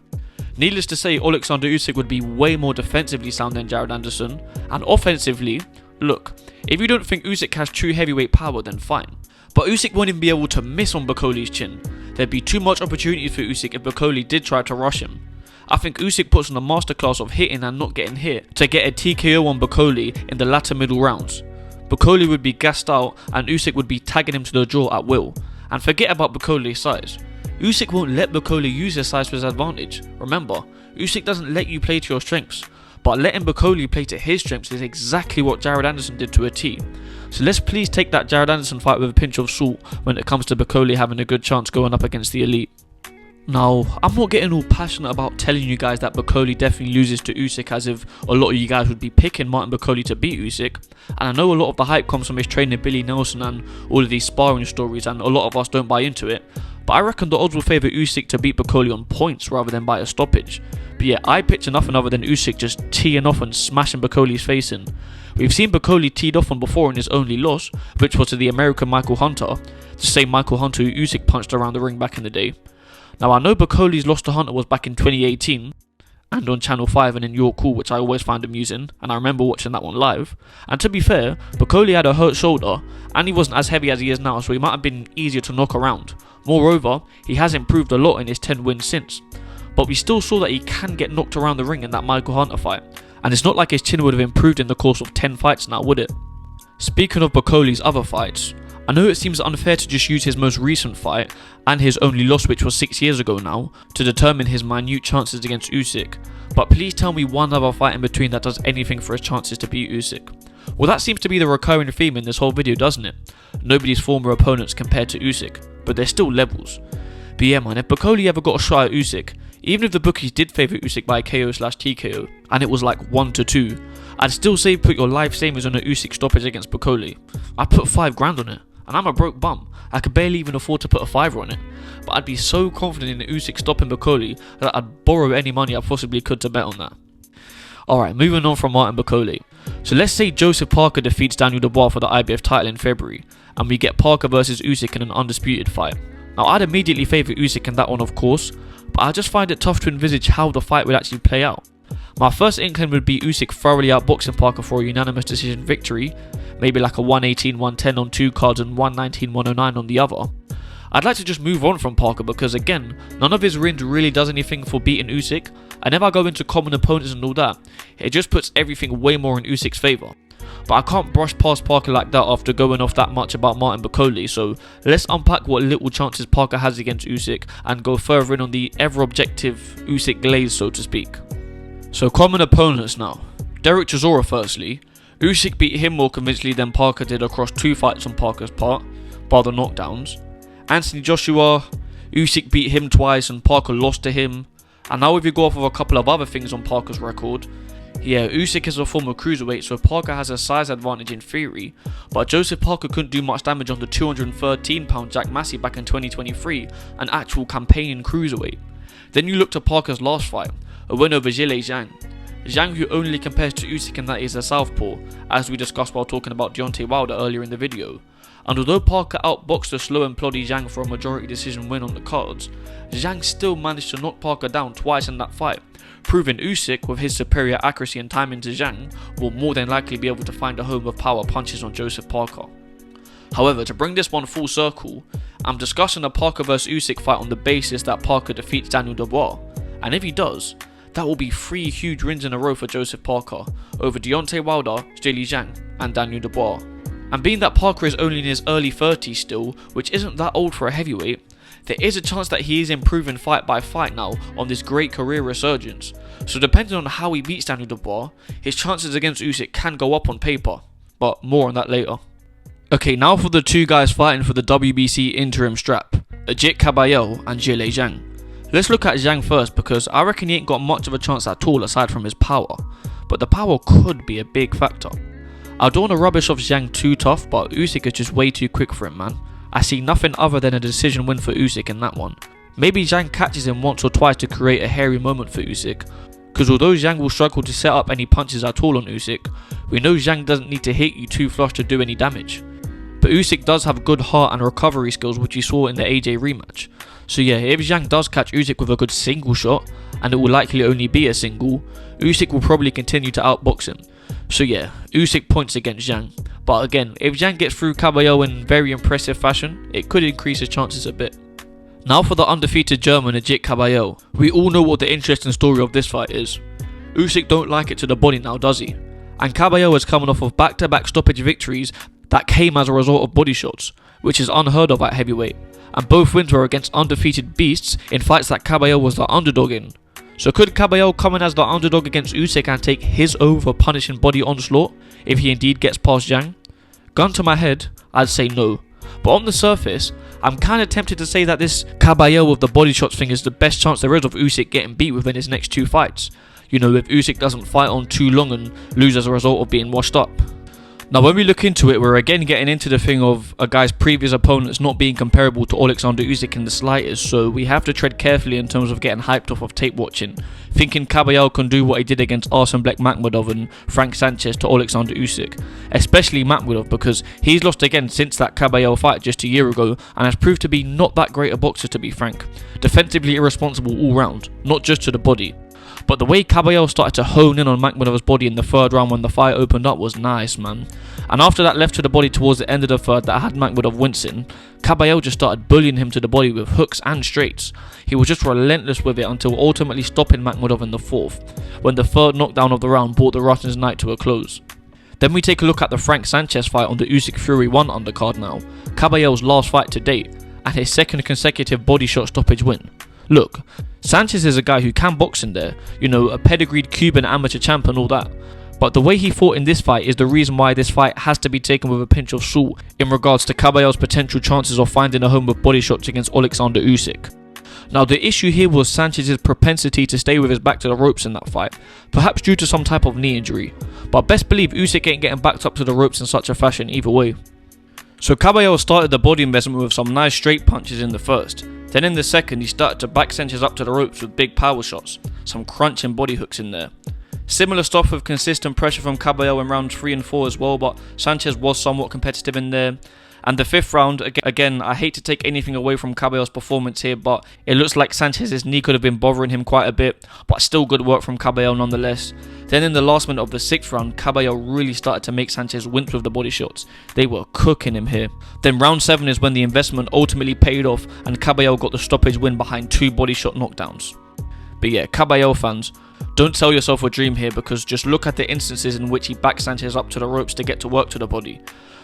Needless to say, Oleksandr Usyk would be way more defensively sound than Jared Anderson, and offensively, look, if you don't think Usyk has true heavyweight power, then fine. But Usyk won't even be able to miss on Bakole's chin. There'd be too much opportunity for Usyk if Bakole did try to rush him. I think Usyk puts on a masterclass of hitting and not getting hit to get a TKO on Bakole in the latter middle rounds. Bakole would be gassed out and Usyk would be tagging him to the jaw at will. And forget about Bakole's size. Usyk won't let Bakole use his size for his advantage. Remember, Usyk doesn't let you play to your strengths, but letting Bakole play to his strengths is exactly what Jared Anderson did to a T. So let's please take that Jared Anderson fight with a pinch of salt when it comes to Bakole having a good chance going up against the elite. Now, I'm not getting all passionate about telling you guys that Bakole definitely loses to Usyk as if a lot of you guys would be picking Martin Bakole to beat Usyk, and I know a lot of the hype comes from his trainer Billy Nelson and all of these sparring stories, and a lot of us don't buy into it, but I reckon the odds will favour Usyk to beat Bakole on points rather than by a stoppage. But yeah, I picture nothing other than Usyk just teeing off and smashing Bakole's face in. We've seen Bakole teed off on before in his only loss, which was to the American Michael Hunter, the same Michael Hunter who Usyk punched around the ring back in the day. Now I know Bakole's loss to Hunter was back in 2018 and on Channel 5 and in Your Cool, which I always find amusing, and I remember watching that one live. And to be fair, Bakole had a hurt shoulder and he wasn't as heavy as he is now, so he might have been easier to knock around. Moreover, he has improved a lot in his 10 wins since. But we still saw that he can get knocked around the ring in that Michael Hunter fight, and it's not like his chin would have improved in the course of 10 fights now, would it? Speaking of Bakole's other fights, I know it seems unfair to just use his most recent fight, and his only loss which was 6 years ago now, to determine his minute chances against Usyk, but please tell me one other fight in between that does anything for his chances to beat Usyk. Well, that seems to be the recurring theme in this whole video, doesn't it? Nobody's former opponents compared to Usyk, but they're still levels. But yeah man, if Bakole ever got a shot at Usyk, even if the bookies did favour Usyk by KO/TKO, and it was like 1-2, I'd still say put your life savings on an Usyk stoppage against Bakole. I'd put 5 grand on it. And I'm a broke bum, I could barely even afford to put a fiver on it, but I'd be so confident in Usyk stopping Bakole that I'd borrow any money I possibly could to bet on that. Alright, moving on from Martin Bakole. So let's say Joseph Parker defeats Daniel Dubois for the IBF title in February, and we get Parker versus Usyk in an undisputed fight. Now I'd immediately favour Usyk in that one of course, but I just find it tough to envisage how the fight would actually play out. My first inkling would be Usyk thoroughly outboxing Parker for a unanimous decision victory, maybe like a 118-110 on 2 cards and 119-109 on the other. I'd like to just move on from Parker because again, none of his wins really does anything for beating Usyk, and if I go into common opponents and all that, it just puts everything way more in Usyk's favour. But I can't brush past Parker like that after going off that much about Martin Bakole, so let's unpack what little chances Parker has against Usyk and go further in on the ever-objective Usyk glaze, so to speak. So common opponents now. Derek Chisora firstly. Usyk beat him more convincingly than Parker did across 2 fights on Parker's part, bar the knockdowns. Anthony Joshua, Usyk beat him twice and Parker lost to him. And now if you go off of a couple of other things on Parker's record, yeah, Usyk is a former cruiserweight, so Parker has a size advantage in theory, but Joseph Parker couldn't do much damage on the 213-pound Jack Massey back in 2023, an actual campaigning cruiserweight. Then you look to Parker's last fight, a win over Zhilei Zhang. Zhang, who only compares to Usyk and I, is a southpaw, as we discussed while talking about Deontay Wilder earlier in the video. And although Parker outboxed the slow and ploddy Zhang for a majority decision win on the cards, Zhang still managed to knock Parker down twice in that fight, proving Usyk, with his superior accuracy and timing to Zhang, will more than likely be able to find a home of power punches on Joseph Parker. However, to bring this one full circle, I'm discussing a Parker vs Usyk fight on the basis that Parker defeats Daniel Dubois, and if he does, that will be 3 huge wins in a row for Joseph Parker over Deontay Wilder, Zhilei Zhang and Daniel Dubois. And being that Parker is only in his early 30s still, which isn't that old for a heavyweight, there is a chance that he is improving fight by fight now on this great career resurgence. So depending on how he beats Daniel Dubois, his chances against Usyk can go up on paper, but more on that later. Okay, now for the 2 guys fighting for the WBC interim strap, Ajit Caballero and Zhilei Zhang. Let's look at Zhang first, because I reckon he ain't got much of a chance at all aside from his power, but the power could be a big factor. I don't want to rubbish off Zhang too tough, but Usyk is just way too quick for him, man. I see nothing other than a decision win for Usyk in that one. Maybe Zhang catches him once or twice to create a hairy moment for Usyk, because although Zhang will struggle to set up any punches at all on Usyk, we know Zhang doesn't need to hit you too flush to do any damage. But Usyk does have good heart and recovery skills, which you saw in the AJ rematch. So yeah, if Zhang does catch Usyk with a good single shot, and it will likely only be a single, Usyk will probably continue to outbox him. So yeah, Usyk points against Zhang. But again, if Zhang gets through Caballero in very impressive fashion, it could increase his chances a bit. Now for the undefeated German Ajit Caballero. We all know what the interesting story of this fight is. Usyk don't like it to the body now, does he? And Caballero is coming off of back-to-back stoppage victories that came as a result of body shots, which is unheard of at heavyweight. And both wins were against undefeated beasts in fights that Caballero was the underdog in. So could Caballero come in as the underdog against Usyk and take his over punishing body onslaught if he indeed gets past Zhang? Gun to my head, I'd say no. But on the surface, I'm kinda tempted to say that this Caballero with the body shots thing is the best chance there is of Usyk getting beat within his next 2 fights. You know, if Usyk doesn't fight on too long and lose as a result of being washed up. Now when we look into it, we're again getting into the thing of a guy's previous opponents not being comparable to Oleksandr Usyk in the slightest, so we have to tread carefully in terms of getting hyped off of tape watching, thinking Caballero can do what he did against Arslanbek Makhmudov and Frank Sanchez to Oleksandr Usyk, especially Makhmudov, because he's lost again since that Caballero fight just a year ago and has proved to be not that great a boxer, to be frank. Defensively irresponsible all round, not just to the body. But the way Caballero started to hone in on Makhmudov's body in the 3rd round when the fight opened up was nice, man. And after that left to the body towards the end of the 3rd that had Makhmudov wincing, Caballero just started bullying him to the body with hooks and straights. He was just relentless with it until ultimately stopping Makhmudov in the 4th, when the 3rd knockdown of the round brought the Russian's night to a close. Then we take a look at the Frank Sanchez fight on the Usyk Fury 1 undercard now, Caballero's last fight to date, and his 2nd consecutive body shot stoppage win. Look, Sanchez is a guy who can box in there, you know, a pedigreed Cuban amateur champ and all that. But the way he fought in this fight is the reason why this fight has to be taken with a pinch of salt in regards to Caballero's potential chances of finding a home with body shots against Oleksandr Usyk. Now the issue here was Sanchez's propensity to stay with his back to the ropes in that fight, perhaps due to some type of knee injury. But best believe Usyk ain't getting backed up to the ropes in such a fashion either way. So Caballero started the body investment with some nice straight punches in the 1st. Then in the 2nd he started to back Sanchez up to the ropes with big power shots, some crunching body hooks in there. Similar stuff with consistent pressure from Caballero in rounds 3 and 4 as well, but Sanchez was somewhat competitive in there. And the 5th round, again, I hate to take anything away from Caballero's performance here, but it looks like Sanchez's knee could have been bothering him quite a bit, but still good work from Caballero nonetheless. Then in the last minute of the 6th round, Caballero really started to make Sanchez wince with the body shots. They were cooking him here. Then round 7 is when the investment ultimately paid off and Caballero got the stoppage win behind 2 body shot knockdowns. But yeah, Caballero fans, don't sell yourself a dream here, because just look at the instances in which he backed Sanchez up to the ropes to get to work to the body.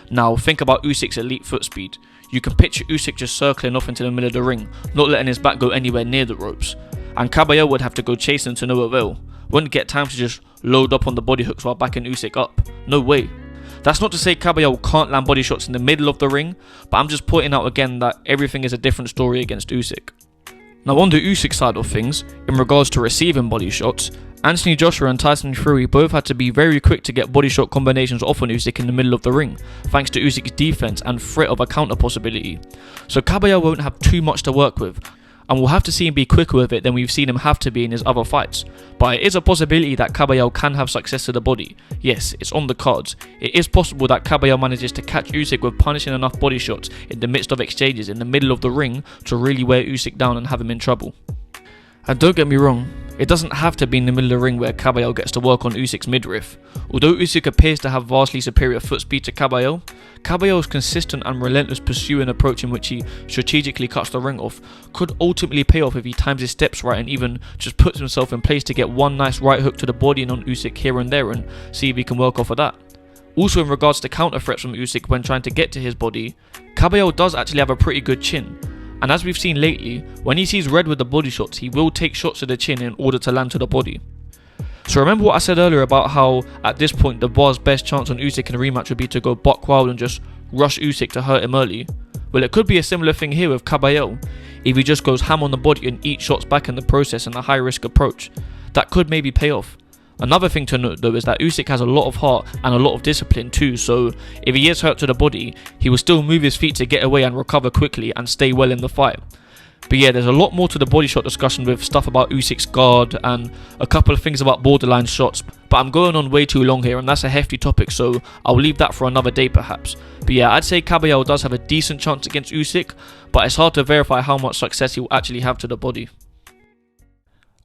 Now think about Usyk's elite foot speed. You can picture Usyk just circling off into the middle of the ring, not letting his back go anywhere near the ropes. And Caballero would have to go chasing to no avail. Wouldn't get time to just load up on the body hooks while backing Usyk up. No way. That's not to say Caballero can't land body shots in the middle of the ring, but I'm just pointing out again that everything is a different story against Usyk. Now on the Usyk side of things, in regards to receiving body shots, Anthony Joshua and Tyson Fury both had to be very quick to get body shot combinations off on Usyk in the middle of the ring, thanks to Usyk's defense and threat of a counter possibility. So Caballero won't have too much to work with. and we'll have to see him be quicker with it than we've seen him have to be in his other fights. But it is a possibility that Caballero can have success to the body. Yes, it's on the cards. It is possible that Caballero manages to catch Usyk with punishing enough body shots in the midst of exchanges in the middle of the ring to really wear Usyk down and have him in trouble. And don't get me wrong, it doesn't have to be in the middle of the ring where Caballero gets to work on Usyk's midriff. Although Usyk appears to have vastly superior foot speed to Caballero, Caballero's consistent and relentless pursuit and approach in which he strategically cuts the ring off could ultimately pay off if he times his steps right and even just puts himself in place to get one nice right hook to the body and on Usyk here and there and see if he can work off of that. Also in regards to counter threats from Usyk when trying to get to his body, Caballero does actually have a pretty good chin. And as we've seen lately, when he sees red with the body shots, he will take shots to the chin in order to land to the body. So remember what I said earlier about how at this point Dubois' best chance on Usyk in a rematch would be to go buck wild and just rush Usyk to hurt him early? Well, it could be a similar thing here with Caballero. If he just goes ham on the body and eats shots back in the process in a high risk approach, that could maybe pay off. Another thing to note though is that Usyk has a lot of heart and a lot of discipline too, so if he is hurt to the body, he will still move his feet to get away and recover quickly and stay well in the fight. But yeah, there's a lot more to the body shot discussion with stuff about Usyk's guard and a couple of things about borderline shots, but I'm going on way too long here and that's a hefty topic, so I'll leave that for another day perhaps. But yeah, I'd say Caballero does have a decent chance against Usyk, but it's hard to verify how much success he will actually have to the body.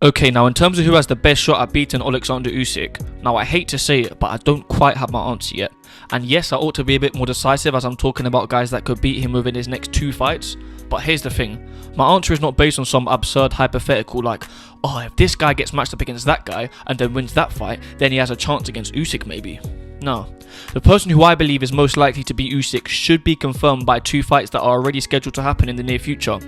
Okay, now in terms of who has the best shot at beating Oleksandr Usyk, now I hate to say it, but I don't quite have my answer yet. And yes, I ought to be a bit more decisive as I'm talking about guys that could beat him within his next 2 fights, but here's the thing, my answer is not based on some absurd hypothetical like, oh, if this guy gets matched up against that guy and then wins that fight, then he has a chance against Usyk maybe. No, the person who I believe is most likely to beat Usyk should be confirmed by 2 fights that are already scheduled to happen in the near future.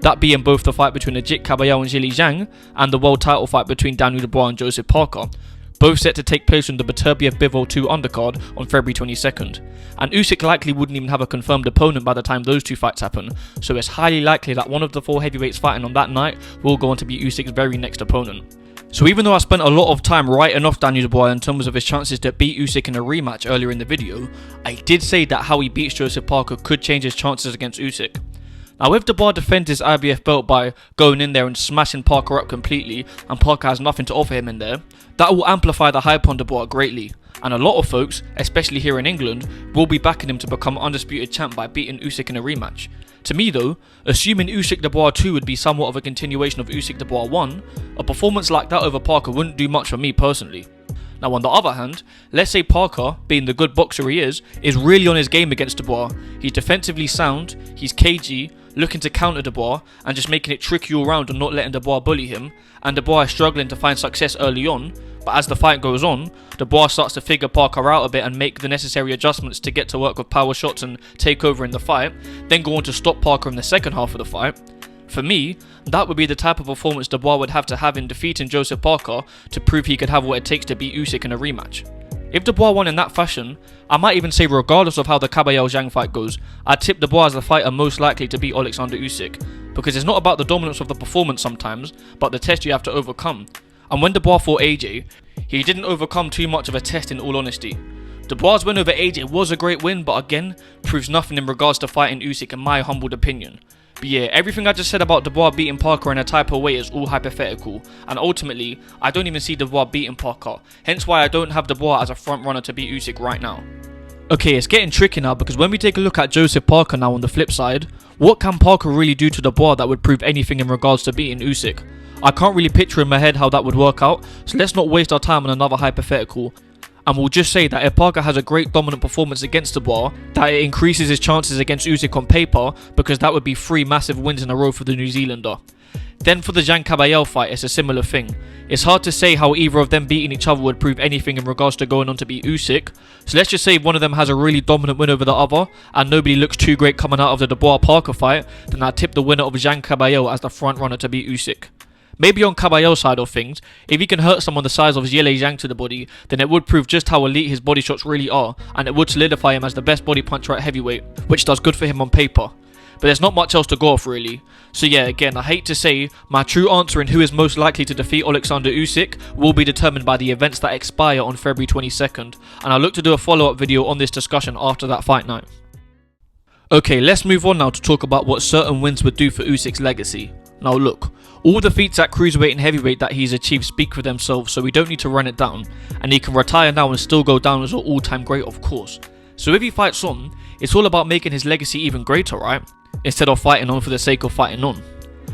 That being both the fight between Ajit Caballero and Zhilei Zhang and the world title fight between Daniel Dubois and Joseph Parker, both set to take place on the Beterbiev Bivol 2 undercard on February 22nd. And Usyk likely wouldn't even have a confirmed opponent by the time those 2 fights happen, so it's highly likely that one of the 4 heavyweights fighting on that night will go on to be Usyk's very next opponent. So even though I spent a lot of time writing off Daniel Dubois in terms of his chances to beat Usyk in a rematch earlier in the video, I did say that how he beats Joseph Parker could change his chances against Usyk. Now if Dubois defends his IBF belt by going in there and smashing Parker up completely and Parker has nothing to offer him in there, that will amplify the hype on Dubois greatly, and a lot of folks, especially here in England, will be backing him to become undisputed champ by beating Usyk in a rematch. To me though, assuming Usyk Dubois 2 would be somewhat of a continuation of Usyk Dubois 1, a performance like that over Parker wouldn't do much for me personally. Now on the other hand, let's say Parker, being the good boxer he is really on his game against Dubois. He's defensively sound, he's cagey, looking to counter Dubois and just making it tricky all round and not letting Dubois bully him, and Dubois is struggling to find success early on, but as the fight goes on, Dubois starts to figure Parker out a bit and make the necessary adjustments to get to work with power shots and take over in the fight, then go on to stop Parker in the second half of the fight. For me, that would be the type of performance Dubois would have to have in defeating Joseph Parker to prove he could have what it takes to beat Usyk in a rematch. If Dubois won in that fashion, I might even say regardless of how the Caballero-Zhang fight goes, I'd tip Dubois as the fighter most likely to beat Oleksandr Usyk, because it's not about the dominance of the performance sometimes, but the test you have to overcome. And when Dubois fought AJ, he didn't overcome too much of a test in all honesty. Dubois' win over AJ was a great win, but again, proves nothing in regards to fighting Usyk in my humbled opinion. But yeah, everything I just said about Dubois beating Parker in a type of way is all hypothetical, and ultimately, I don't even see Dubois beating Parker, hence why I don't have Dubois as a front runner to beat Usyk right now. Okay, it's getting tricky now because when we take a look at Joseph Parker now on the flip side, what can Parker really do to Dubois that would prove anything in regards to beating Usyk? I can't really picture in my head how that would work out, so let's not waste our time on another hypothetical. And we'll just say that if Parker has a great dominant performance against Dubois, that it increases his chances against Usyk on paper, because that would be 3 massive wins in a row for the New Zealander. Then for the Zhang Caballero fight, it's a similar thing. It's hard to say how either of them beating each other would prove anything in regards to going on to beat Usyk, so let's just say one of them has a really dominant win over the other, and nobody looks too great coming out of the Dubois-Parker fight, then I'd tip the winner of Zhang Caballero as the front runner to beat Usyk. Maybe on Caballero's side of things, if he can hurt someone the size of Zhilei Zhang to the body, then it would prove just how elite his body shots really are, and it would solidify him as the best body puncher at heavyweight, which does good for him on paper. But there's not much else to go off really. So yeah, again, I hate to say, my true answer in who is most likely to defeat Oleksandr Usyk will be determined by the events that expire on February 22nd, and I'll look to do a follow-up video on this discussion after that fight night. Okay, let's move on now to talk about what certain wins would do for Usyk's legacy. Now look, all the feats at cruiserweight and heavyweight that he's achieved speak for themselves, so we don't need to run it down, and he can retire now and still go down as an all-time great, of course. So if he fights on, it's all about making his legacy even greater, right? Instead of fighting on for the sake of fighting on.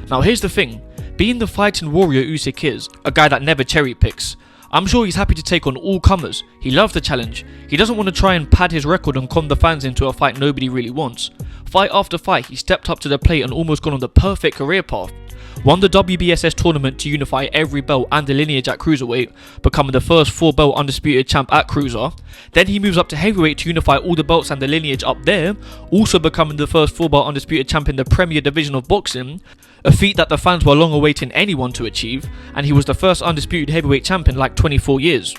Now here's the thing, being the fighting warrior Usyk is, a guy that never cherry picks, I'm sure he's happy to take on all comers. He loves the challenge. He doesn't want to try and pad his record and con the fans into a fight nobody really wants. Fight after fight, he stepped up to the plate and almost gone on the perfect career path. Won the WBSS tournament to unify every belt and the lineage at cruiserweight, becoming the first 4-belt undisputed champ at cruiser. Then he moves up to heavyweight to unify all the belts and the lineage up there, also becoming the first 4-belt undisputed champ in the premier division of boxing, a feat that the fans were long awaiting anyone to achieve, and he was the first undisputed heavyweight champ in like 24 years.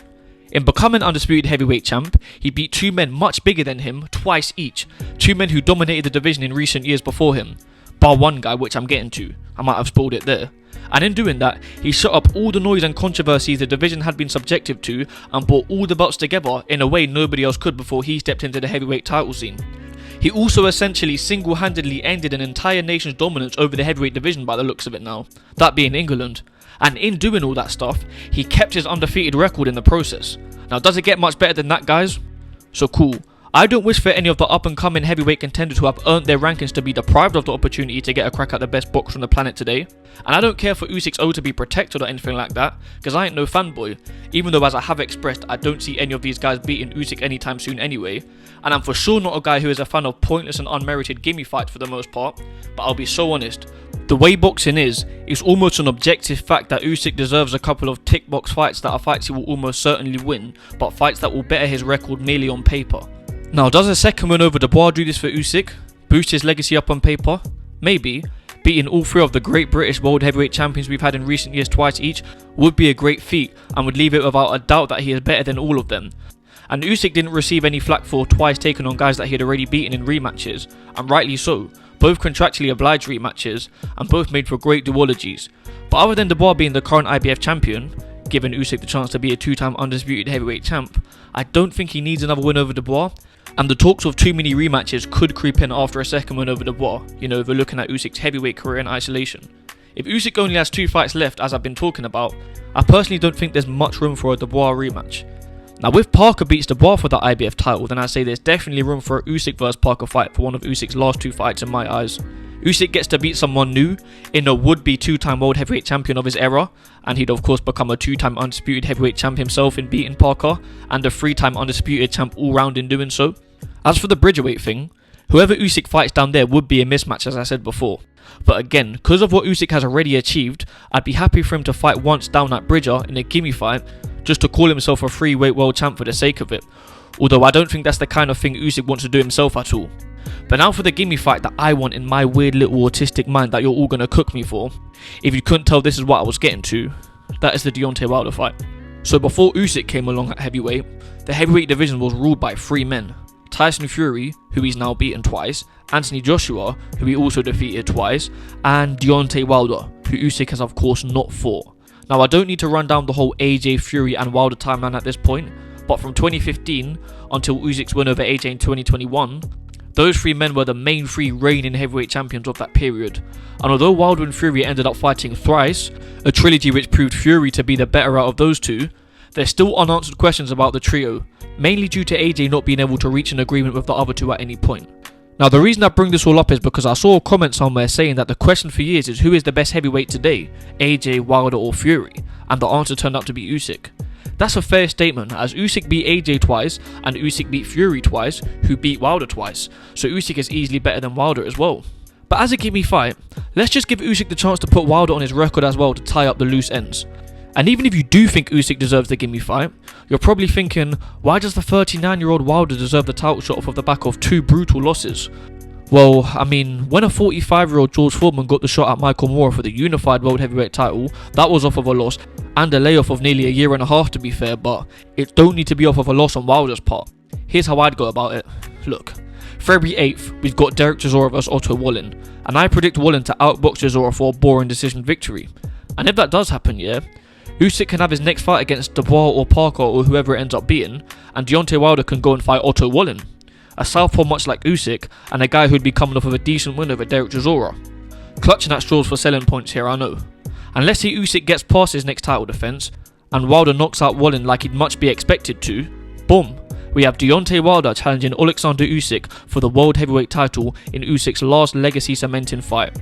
In becoming undisputed heavyweight champ, he beat 2 men much bigger than him twice each, 2 men who dominated the division in recent years before him, bar one guy which I'm getting to, I might have spoiled it there. And in doing that, he shut up all the noise and controversies the division had been subjected to and brought all the belts together in a way nobody else could before he stepped into the heavyweight title scene. He also essentially single-handedly ended an entire nation's dominance over the heavyweight division by the looks of it now, that being England. And in doing all that stuff, he kept his undefeated record in the process. Now does it get much better than that, guys? So cool. I don't wish for any of the up-and-coming heavyweight contenders who have earned their rankings to be deprived of the opportunity to get a crack at the best boxer on the planet today. And I don't care for Usyk's O to be protected or anything like that, because I ain't no fanboy, even though as I have expressed, I don't see any of these guys beating Usyk anytime soon anyway. And I'm for sure not a guy who is a fan of pointless and unmerited gimme fights for the most part, but I'll be so honest, the way boxing is, it's almost an objective fact that Usyk deserves a couple of tick box fights that are fights he will almost certainly win, but fights that will better his record merely on paper. Now, does a second win over Dubois do this for Usyk? Boost his legacy up on paper? Maybe. Beating all 3 of the great British world heavyweight champions we've had in recent years twice each would be a great feat and would leave it without a doubt that he is better than all of them. And Usyk didn't receive any flack for twice taking on guys that he had already beaten in rematches, and rightly so, both contractually obliged rematches, and both made for great duologies. But other than Dubois being the current IBF champion, giving Usyk the chance to be a 2-time undisputed heavyweight champ, I don't think he needs another win over Dubois, and the talks of too many rematches could creep in after a second win over Dubois, if we're looking at Usyk's heavyweight career in isolation. If Usyk only has 2 fights left, as I've been talking about, I personally don't think there's much room for a Dubois rematch. Now if Parker beats Dubois for the IBF title, then I say there's definitely room for a Usyk vs Parker fight for one of Usyk's last 2 fights in my eyes. Usyk gets to beat someone new in a would-be 2-time world heavyweight champion of his era, and he'd of course become a 2-time undisputed heavyweight champ himself in beating Parker, and a 3-time undisputed champ all round in doing so. As for the bridgerweight thing, whoever Usyk fights down there would be a mismatch, as I said before. But again, because of what Usyk has already achieved, I'd be happy for him to fight once down at Bridger in a gimme fight, just to call himself a free-weight world champ for the sake of it. Although I don't think that's the kind of thing Usyk wants to do himself at all. But now for the gimme fight that I want in my weird little autistic mind that you're all going to cook me for. If you couldn't tell, this is what I was getting to. That is the Deontay Wilder fight. So before Usyk came along at heavyweight, the heavyweight division was ruled by 3 men. Tyson Fury, who he's now beaten twice, Anthony Joshua, who he also defeated twice, and Deontay Wilder, who Usyk has of course not fought. Now I don't need to run down the whole AJ, Fury and Wilder timeline at this point, but from 2015 until Usyk's win over AJ in 2021, those 3 men were the main 3 reigning heavyweight champions of that period. And although Wilder and Fury ended up fighting thrice, a trilogy which proved Fury to be the better out of those 2, there's still unanswered questions about the trio, mainly due to AJ not being able to reach an agreement with the other 2 at any point. Now the reason I bring this all up is because I saw a comment somewhere saying that the question for years is who is the best heavyweight today, AJ, Wilder or Fury, and the answer turned out to be Usyk. That's a fair statement, as Usyk beat AJ twice and Usyk beat Fury twice, who beat Wilder twice, so Usyk is easily better than Wilder as well. But as a gimme fight, let's just give Usyk the chance to put Wilder on his record as well to tie up the loose ends. And even if you do think Usyk deserves the gimme fight, you're probably thinking, why does the 39-year-old Wilder deserve the title shot off of the back of 2 brutal losses? Well, I mean, when a 45-year-old George Foreman got the shot at Michael Moore for the unified world heavyweight title, that was off of a loss, and a layoff of nearly a year and a half to be fair, but it don't need to be off of a loss on Wilder's part. Here's how I'd go about it. Look, February 8th, we've got Derek Chisora vs Otto Wallin, and I predict Wallin to outbox Chisora for a boring decision victory. And if that does happen, yeah, Usyk can have his next fight against Dubois or Parker or whoever it ends up being, and Deontay Wilder can go and fight Otto Wallin, a southpaw much like Usyk, and a guy who'd be coming off of a decent win over Derek Chisora. Clutching at straws for selling points here, I know. And let's say Usyk gets past his next title defense, and Wilder knocks out Wallin like he'd much be expected to. Boom! We have Deontay Wilder challenging Oleksandr Usyk for the world heavyweight title in Usyk's last legacy cementing fight.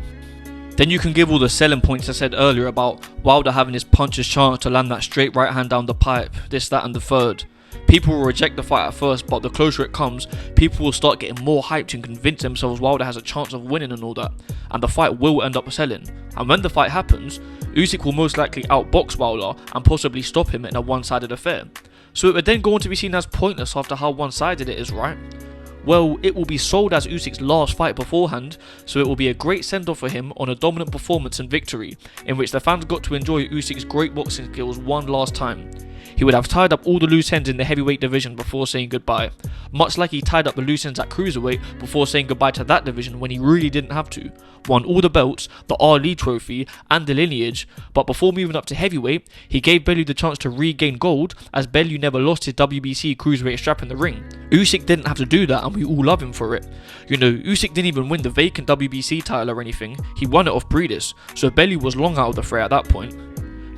Then you can give all the selling points I said earlier about Wilder having his puncher's chance to land that straight right hand down the pipe, this, that and the third. People will reject the fight at first, but the closer it comes, people will start getting more hyped and convince themselves Wilder has a chance of winning and all that, and the fight will end up selling. And when the fight happens, Usyk will most likely outbox Wilder and possibly stop him in a one-sided affair. So it would then go on to be seen as pointless after how one-sided it is, right? Well, it will be sold as Usyk's last fight beforehand, so it will be a great send-off for him on a dominant performance and victory, in which the fans got to enjoy Usyk's great boxing skills one last time. He would have tied up all the loose ends in the heavyweight division before saying goodbye, much like he tied up the loose ends at cruiserweight before saying goodbye to that division when he really didn't have to. Won all the belts, the Ali trophy and the lineage, but before moving up to heavyweight, he gave Bellew the chance to regain gold, as Bellew never lost his WBC cruiserweight strap in the ring. Usyk didn't have to do that, and we all love him for it. You know, Usyk didn't even win the vacant WBC title or anything, he won it off Breedis, so Bellew was long out of the fray at that point.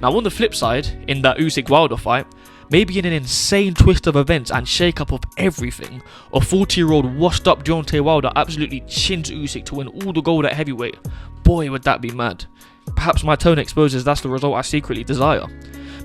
Now on the flip side, in that Usyk-Wilder fight, maybe in an insane twist of events and shake-up of everything, a 40-year-old washed-up Deontay Wilder absolutely chins Usyk to win all the gold at heavyweight. Boy, would that be mad. Perhaps my tone exposes that's the result I secretly desire.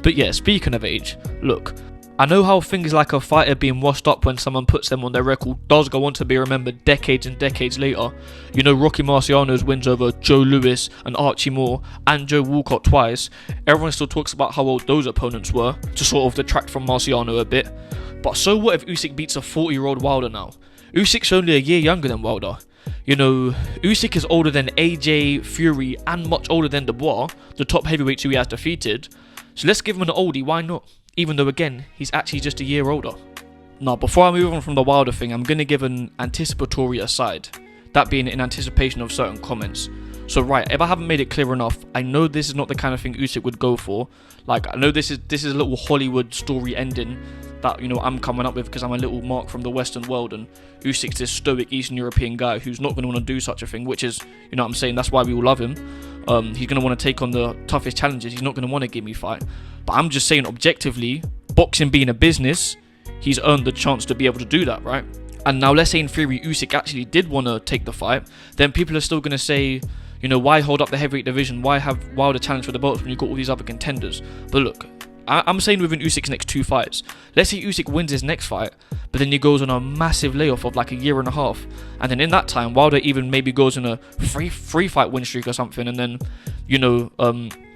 But yeah, speaking of age, look, I know how things like a fighter being washed up when someone puts them on their record does go on to be remembered decades and decades later. You know, Rocky Marciano's wins over Joe Louis and Archie Moore and Joe Walcott twice. Everyone still talks about how old those opponents were, to sort of detract from Marciano a bit. But so what if Usyk beats a 40-year-old Wilder now? Usyk's only a year younger than Wilder. You know, Usyk is older than AJ, Fury and much older than Dubois, the top heavyweights who he has defeated. So let's give him an oldie, why not? Even though again, he's actually just a year older. Now, before I move on from the Wilder thing, I'm going to give an anticipatory aside. That being in anticipation of certain comments. So right, if I haven't made it clear enough, I know this is not the kind of thing Usyk would go for. Like, I know this is a little Hollywood story ending that, you know, I'm coming up with because I'm a little mark from the Western world, and Usyk's this stoic Eastern European guy who's not going to want to do such a thing, which is, you know what I'm saying, that's why we all love him. He's going to want to take on the toughest challenges, he's not going to want to give me fight. But I'm just saying objectively, boxing being a business, he's earned the chance to be able to do that, right? And now let's say in theory Usyk actually did want to take the fight, then people are still going to say, you know, why hold up the heavyweight division, why have Wilder challenge for the belts when you've got all these other contenders? But look, I'm saying within Usyk's next 2 fights, let's say Usyk wins his next fight, but then he goes on a massive layoff of like a year and a half, and then in that time Wilder even maybe goes on a free fight win streak or something, and then, you know,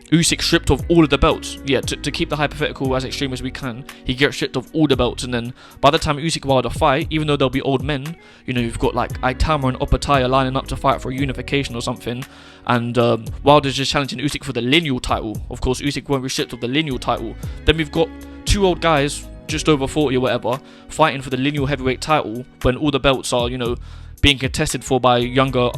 Usyk stripped of all of the belts. Yeah, to keep the hypothetical as extreme as we can, he gets stripped of all the belts, and then by the time Usyk Wilder fight, even though they'll be old men, you know, you've got like Itauma and O.M.E lining up to fight for a unification or something, and Wilder's just challenging Usyk for the lineal title. Of course, Usyk won't be stripped of the lineal title. Then we've got 2 old guys, just over 40 or whatever, fighting for the lineal heavyweight title when all the belts are, you know, being contested for by younger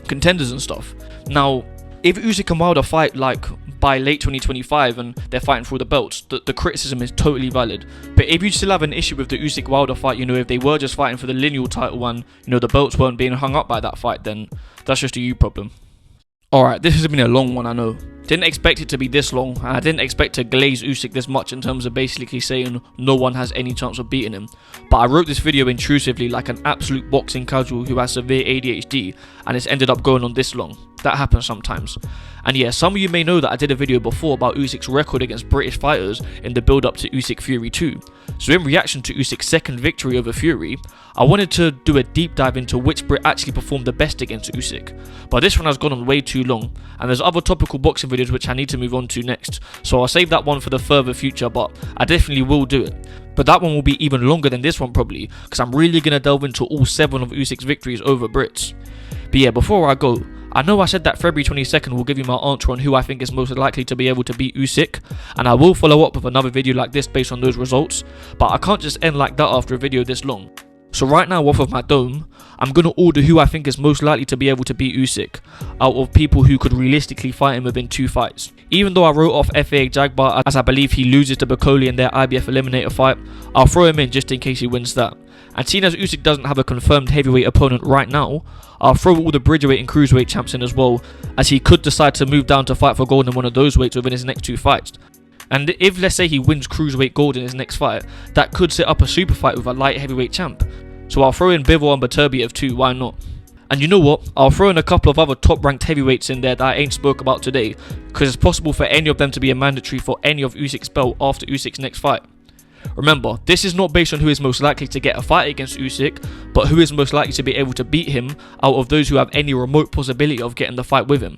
contenders and stuff. Now, if Usyk and Wilder fight like by late 2025 and they're fighting for the belts, the criticism is totally valid. But if you still have an issue with the Usyk Wilder fight, you know, if they were just fighting for the lineal title and, you know, the belts weren't being hung up by that fight, then that's just a you problem. Alright, this has been a long one, I know. Didn't expect it to be this long, and I didn't expect to glaze Usyk this much in terms of basically saying no one has any chance of beating him. But I wrote this video intrusively like an absolute boxing casual who has severe ADHD, and it's ended up going on this long. That happens sometimes. And yeah, some of you may know that I did a video before about Usyk's record against British fighters in the build up to Usyk Fury 2. So in reaction to Usyk's second victory over Fury, I wanted to do a deep dive into which Brit actually performed the best against Usyk. But this one has gone on way too long, and there's other topical boxing videos which I need to move on to next, so I'll save that one for the further future, but I definitely will do it. But that one will be even longer than this one probably, because I'm really going to delve into all 7 of Usyk's victories over Brits. But yeah, before I go, I know I said that February 22nd will give you my answer on who I think is most likely to be able to beat Usyk, and I will follow up with another video like this based on those results, but I can't just end like that after a video this long. So right now, off of my dome, I'm going to order who I think is most likely to be able to beat Usyk out of people who could realistically fight him within 2 fights. Even though I wrote off FAA Jagbar as I believe he loses to Bakoli in their IBF Eliminator fight, I'll throw him in just in case he wins that. And seeing as Usyk doesn't have a confirmed heavyweight opponent right now, I'll throw all the bridgerweight and cruiserweight champs in as well, as he could decide to move down to fight for gold in one of those weights within his next 2 fights. And if, let's say, he wins cruiserweight gold in his next fight, that could set up a super fight with a light heavyweight champ. So I'll throw in Bivol and Beterbiev too, why not? And you know what, I'll throw in a couple of other top ranked heavyweights in there that I ain't spoke about today, because it's possible for any of them to be a mandatory for any of Usyk's belt after Usyk's next fight. Remember, this is not based on who is most likely to get a fight against Usyk, but who is most likely to be able to beat him out of those who have any remote possibility of getting the fight with him.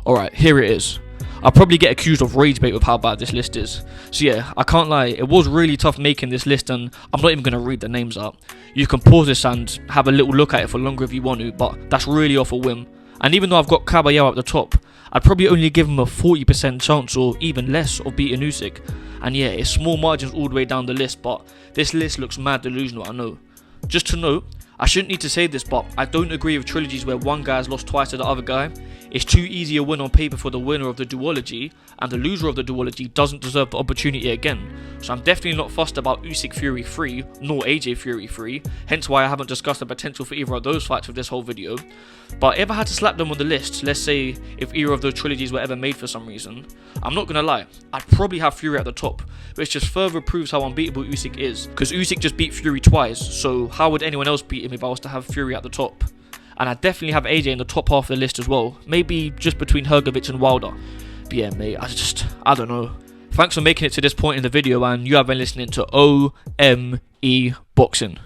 Alright, here it is. I'll probably get accused of rage bait with how bad this list is. So yeah, I can't lie, it was really tough making this list, and I'm not even going to read the names out. You can pause this and have a little look at it for longer if you want to, but that's really off a whim. And even though I've got Caballero at the top, I'd probably only give him a 40% chance or even less of beating Usyk. And yeah, it's small margins all the way down the list, but this list looks mad delusional, I know. Just to note, I shouldn't need to say this, but I don't agree with trilogies where one guy has lost twice to the other guy. It's too easy a win on paper for the winner of the duology, and the loser of the duology doesn't deserve the opportunity again. So I'm definitely not fussed about Usyk Fury 3, nor AJ Fury 3, hence why I haven't discussed the potential for either of those fights with this whole video. But if I had to slap them on the list, let's say if either of those trilogies were ever made for some reason, I'm not gonna lie, I'd probably have Fury at the top, which just further proves how unbeatable Usyk is, because Usyk just beat Fury twice, so how would anyone else beat him if I was to have Fury at the top? And I definitely have AJ in the top half of the list as well, maybe just between Hrgovic and Wilder. But yeah mate, I don't know. Thanks for making it to this point in the video, and you have been listening to O.M.E. Boxing.